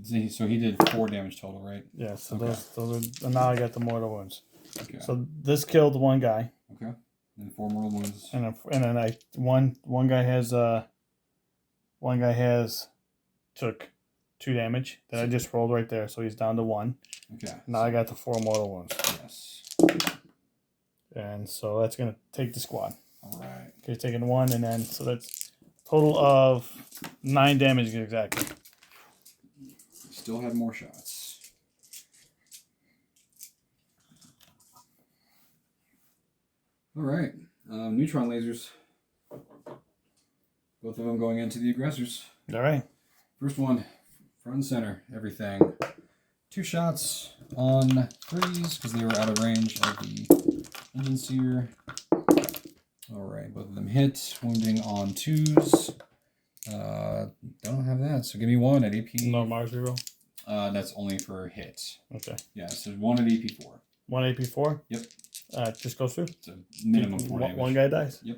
So he did 4 damage total, right? Yeah, so Okay. those are, now I got the mortal wounds. Okay. So this killed one guy. Okay. And 4 mortal wounds. And then one guy has took 2 damage that I just rolled right there, so he's down to 1. Okay. Now I got the 4 mortal wounds. Yes. And so that's gonna take the squad. All right. He's taking 1, and then so that's total of 9 damage exactly. Still have more shots. All right. Neutron lasers. Both of them going into the aggressors. All right. First one, front and center, everything. 2 shots on 3s because they were out of range of the engine seer. All right, both of them hit. Wounding on 2s. Don't have that, so give me 1 at AP. No Mars reroll. That's only for hit. Okay. Yeah, so 1 at AP 4. 1 AP4. Yep. Just goes through. So minimum 4 damage. One guy dies. Yep.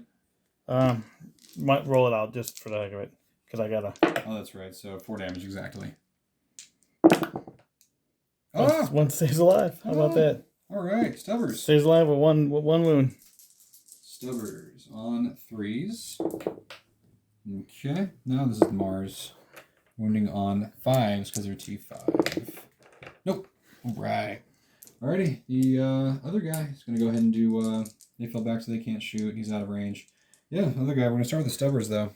Might roll it out just for the heck of it, because I gotta. Oh, that's right. So 4 damage exactly. One stays alive. How about that? All right, Stubbers. Stays alive with one wound. Stubbers on 3s. Okay, now this is Mars. Wounding on 5s because they're T5. Nope. All right. Alrighty, the other guy is going to go ahead and do, they fell back so they can't shoot. He's out of range. Yeah, other guy. We're going to start with the Stubbers, though.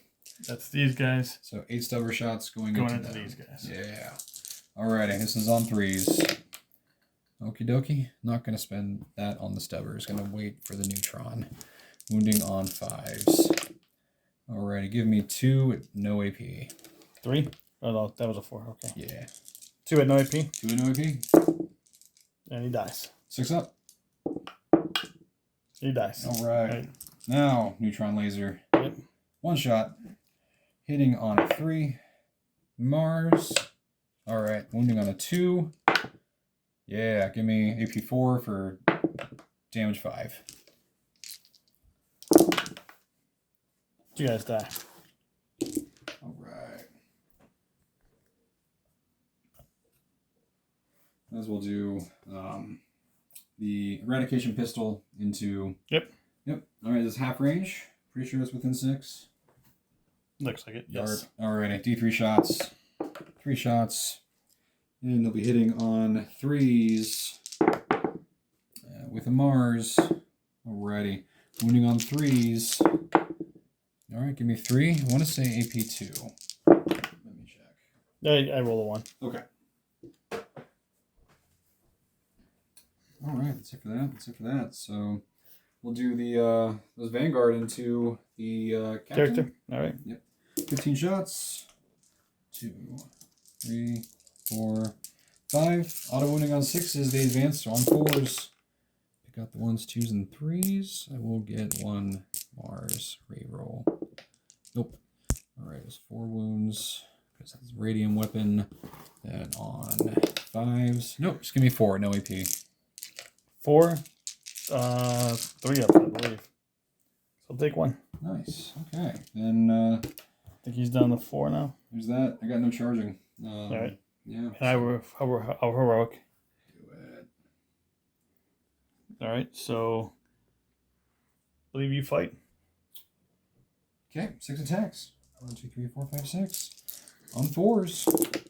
That's these guys. So 8 Stubber shots going into these guys. Yeah. Alrighty, this is on 3s. Okie dokie. Not going to spend that on the Stubbers. Going to wait for the Neutron. Wounding on 5s. Alrighty, give me 2 at no AP. 3? Oh, no, that was a 4. Okay. Yeah. 2 at no AP. 2 at no AP. And he dies. 6 up. He dies. Alright. Now, Neutron Laser. Yep. 1 shot. Hitting on a 3. Mars. Alright, wounding on a 2. Yeah, give me AP4 for damage 5. You guys die. Alright. As we'll do the eradication pistol into... Yep. Yep. Alright, this is half range. Pretty sure it's within 6. Looks like it. Yes. Alright, D3 shots. 3 shots. And they'll be hitting on 3s with a Mars. Alrighty. Wounding on 3s. Alright, give me 3. I want to say AP2. Let me check. Yeah, I roll a 1. Okay. Alright, that's it for that. That's it for that. So we'll do the those Vanguard into the captain. Character. Alright. Yep. 15 shots. 2, 3, 4, 5. Auto wounding on 6s. They advance on 4s. Pick out the 1s, 2s, and 3s. I will get 1 Mars reroll. Nope. Alright, it's 4 wounds. Because that's radium weapon. Then on 5s. Nope, just give me 4, no AP. 4. 3 up, I believe. So take 1. Nice. Okay. Then I think he's down to 4 now. there's that. I got no charging. Alright. Yeah. And I were heroic. Do it. Alright, so I believe you fight. Okay, 6 attacks. 1, 2, 3, 4, 5, 6. On 4s.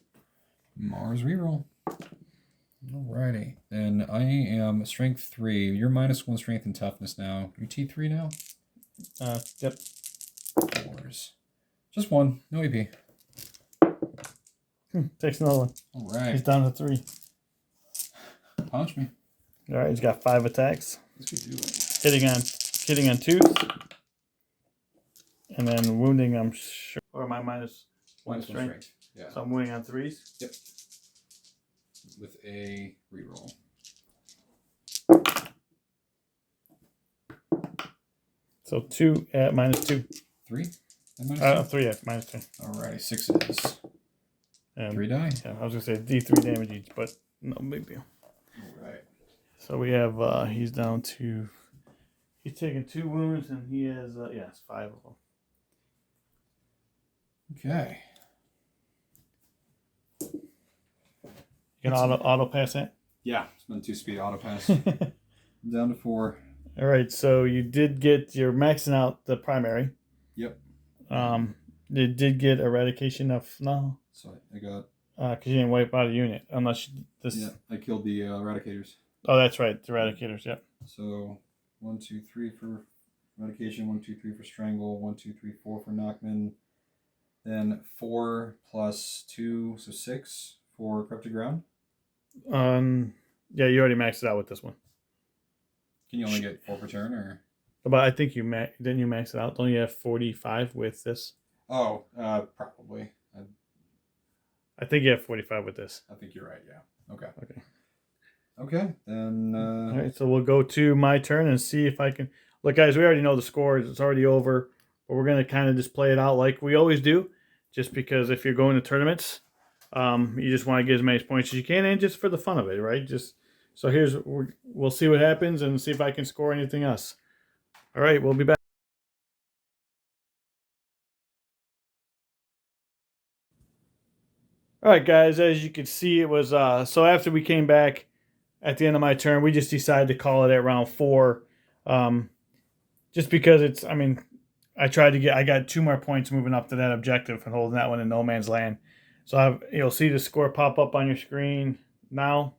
Mars reroll. Alrighty. Then I am strength 3. You're -1 strength and toughness now. You're T3 now? Yep. 4s. Just 1. No AP. Takes another one. He's Alright. down to 3. Punch me. Alright, he's got 5 attacks. Let's go do it. Hitting on 2s. And then wounding, I'm sure. Or am I -1 -1 strength? Yeah. So I'm wounding on 3s. Yep. With a reroll. So 2 at -2. 3? And -2? 3 at -2. Alrighty, 6s. And 3 die. yeah, I was gonna say D3 damage each, but no big deal. Alright. So we have he's down to he's taking 2 wounds and he has yes 5 of them. Okay. You can auto pass that? Yeah, it's been 2-speed auto pass. Down to 4. All right, so you're maxing out the primary. Yep. You did get eradication of no. So I got. Because you didn't wipe out a unit unless this. Yeah, I killed the eradicators. Oh, that's right, the eradicators. Yep. So 1, 2, 3 for eradication. 1, 2, 3 for strangle. 1, 2, 3, 4 for knockman. Then 4 plus 2, so 6 for corrupted ground. Yeah, you already maxed it out with this one. Can you only get 4 per turn, or? But I think didn't you max it out? Don't you have 45 with this? Oh, probably. I think you have 45 with this. I think you're right. Yeah. Okay. Okay. Then. All right, so we'll go to my turn and see if I can. Look, guys, we already know the scores. It's already over, but we're gonna kind of just play it out like we always do, just because if you're going to tournaments, you just want to get as many points as you can, and just for the fun of it, right? Just so we'll see what happens and see if I can score anything else. All right, we'll be back. All right, guys, as you can see, it was so after we came back at the end of my turn, we just decided to call it at round 4, just because I got 2 more points moving up to that objective and holding that one in no man's land. So you'll see the score pop up on your screen now.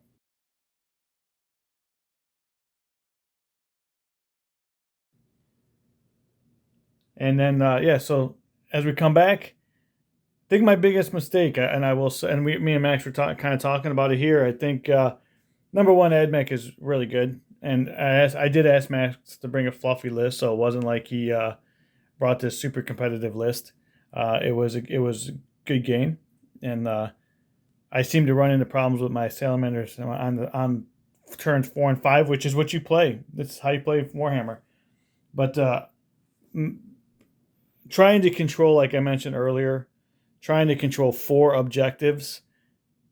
And then so as we come back, I think my biggest mistake, me and Max were kind of talking about it here. I think number one, Admech is really good, and I did ask Max to bring a fluffy list, so it wasn't like he brought this super competitive list. It was a good game, and I seem to run into problems with my Salamanders on turns 4 and 5, which is what you play. This is how you play Warhammer. But trying to control, like I mentioned earlier, trying to control 4 objectives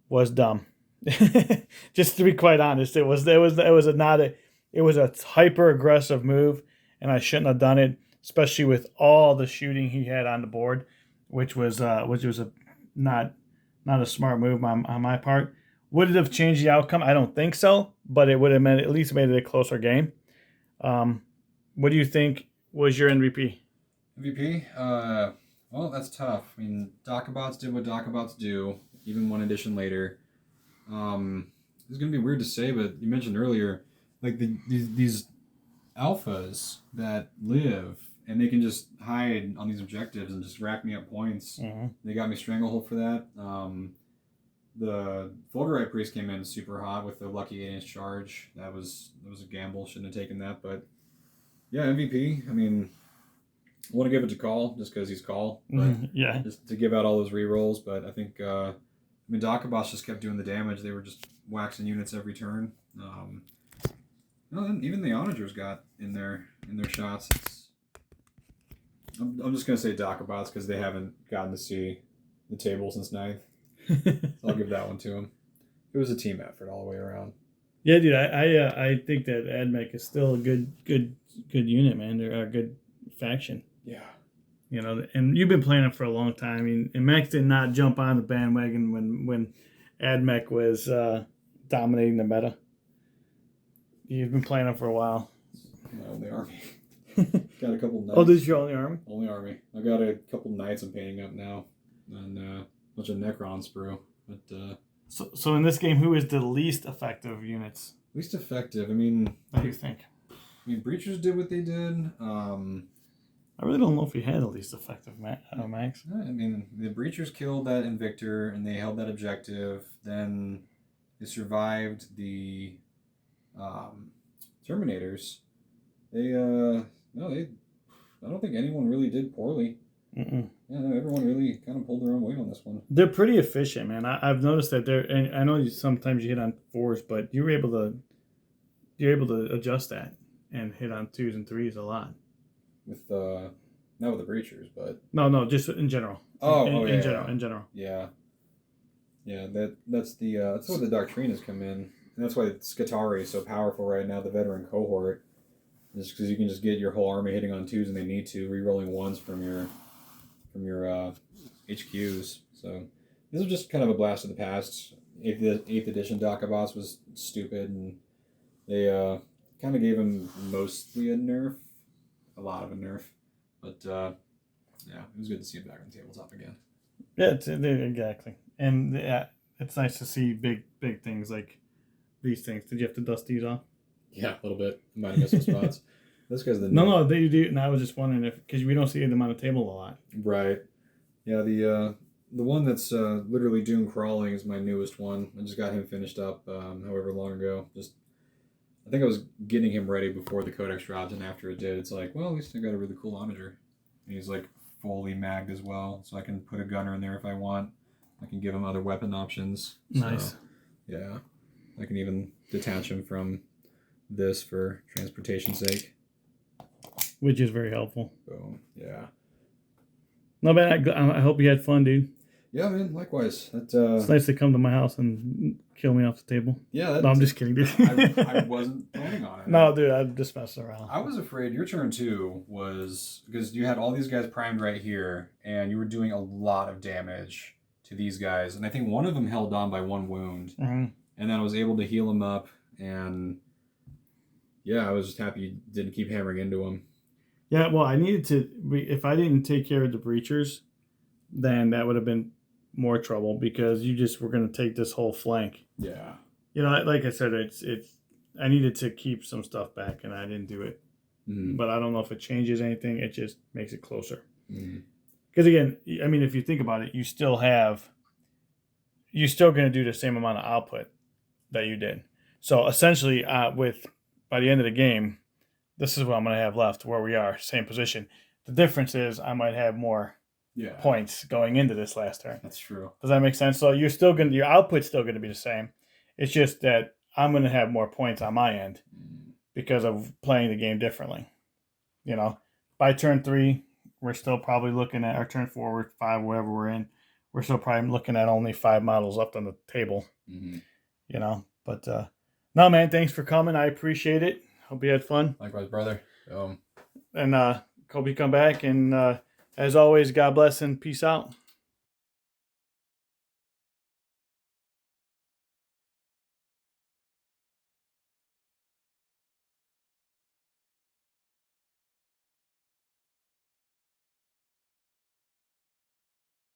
was dumb. Just to be quite honest, it was a hyper aggressive move, and I shouldn't have done it, especially with all the shooting he had on the board, which was not a smart move on my part. Would it have changed the outcome? I don't think so, but it would have at least made it a closer game. What do you think was your MVP? MVP? Well, that's tough. I mean, Dokabots did what Dokabots do, even 1 edition later. It's going to be weird to say, but you mentioned earlier, like these alphas that live, and they can just hide on these objectives and just rack me up points. Mm-hmm. They got me Stranglehold for that. The Fulgurite Priest came in super hot with the lucky 8-inch charge. That was a gamble. Shouldn't have taken that, but yeah, MVP. I mean, I want to give it to Call just because he's Call, but yeah, just to give out all those rerolls. But I think Dokabots just kept doing the damage. They were just waxing units every turn. Even the Onagers got in their shots. I'm just gonna say Dokabots because they haven't gotten to see the table since 9th. So I'll give that one to them. It was a team effort all the way around. Yeah, dude, I think that Admech is still a good unit, man. They're a good faction. Yeah. You know, and you've been playing it for a long time. I mean, and Max did not jump on the bandwagon when Admech was dominating the meta. You've been playing it for a while. My only army. Got a couple knights. Oh, this is your only army? Only army. I got a couple knights I'm painting up now. And a bunch of Necron sprue. But So in this game, who is the least effective units? least effective. I mean, What do you think? Breachers did what they did. I really don't know if you had the least effective Max. I mean, the Breachers killed that Invictor and they held that objective. Then they survived the Terminators. I don't think anyone really did poorly. Mm-mm. Yeah, no, everyone really kind of pulled their own weight on this one. They're pretty efficient, man. I've noticed that and I know sometimes you hit on 4s, but you're able to adjust that and hit on 2s and 3s a lot. With not with the Breachers, but no, just in general. In general. Yeah. That's where the Doctrinas come in, and that's why Scutari is so powerful right now. The veteran cohort, just because you can just get your whole army hitting on 2s and they need to, re-rolling 1s from your HQs. So this is just kind of a blast of the past. 8th edition Dakabots was stupid, and they kind of gave him mostly a nerf, a lot of a nerf, but yeah, it was good to see him back on the tabletop again. Yeah, exactly. And yeah, it's nice to see big things like these things. Did you have to dust these off? Yeah, a little bit. Might have missed some spots. This guy's the No, they do. And I was just wondering if, because we don't see them on the table a lot. Right. Yeah, the one that's literally doom crawling is my newest one. I just got him finished up however long ago. I think I was getting him ready before the codex dropped, and after it did, it's like, well, at least I got a really cool onager. And he's like fully magged as well, so I can put a gunner in there if I want. I can give him other weapon options. Nice. So, yeah. I can even detach him from this for transportation's sake. Which is very helpful. Boom. Yeah. No, man, I hope you had fun, dude. Yeah, man. Likewise. It's nice to come to my house and kill me off the table. Yeah. No, I'm just kidding, dude. I wasn't planning on it. No, dude, I'm just messing around. I was afraid your turn 2 was because you had all these guys primed right here, and you were doing a lot of damage to these guys, and I think one of them held on by 1 wound, and then I was able to heal him up, and yeah, I was just happy you didn't keep hammering into him. Yeah, well, I needed to. If I didn't take care of the breachers, then that would have been more trouble because you just were going to take this whole flank. Yeah. You know, like I said, it's. I needed to keep some stuff back, and I didn't do it. Mm-hmm. But I don't know if it changes anything. It just makes it closer. Mm-hmm. Because again, I mean, if you think about it, you're still going to do the same amount of output that you did. So essentially, by the end of the game, this is what I'm going to have left where we are, same position. The difference is I might have more points going into this last turn. That's true. Does that make sense? So your output's still going to be the same. It's just that I'm going to have more points on my end because of playing the game differently. You know, by turn 3, we're still probably looking at our turn 4 or 5, wherever we're in. We're still probably looking at only 5 models left on the table. Mm-hmm. You know, but no, man, thanks for coming. I appreciate it. Hope you had fun. Likewise, brother. And hope you come back. And as always, God bless and peace out.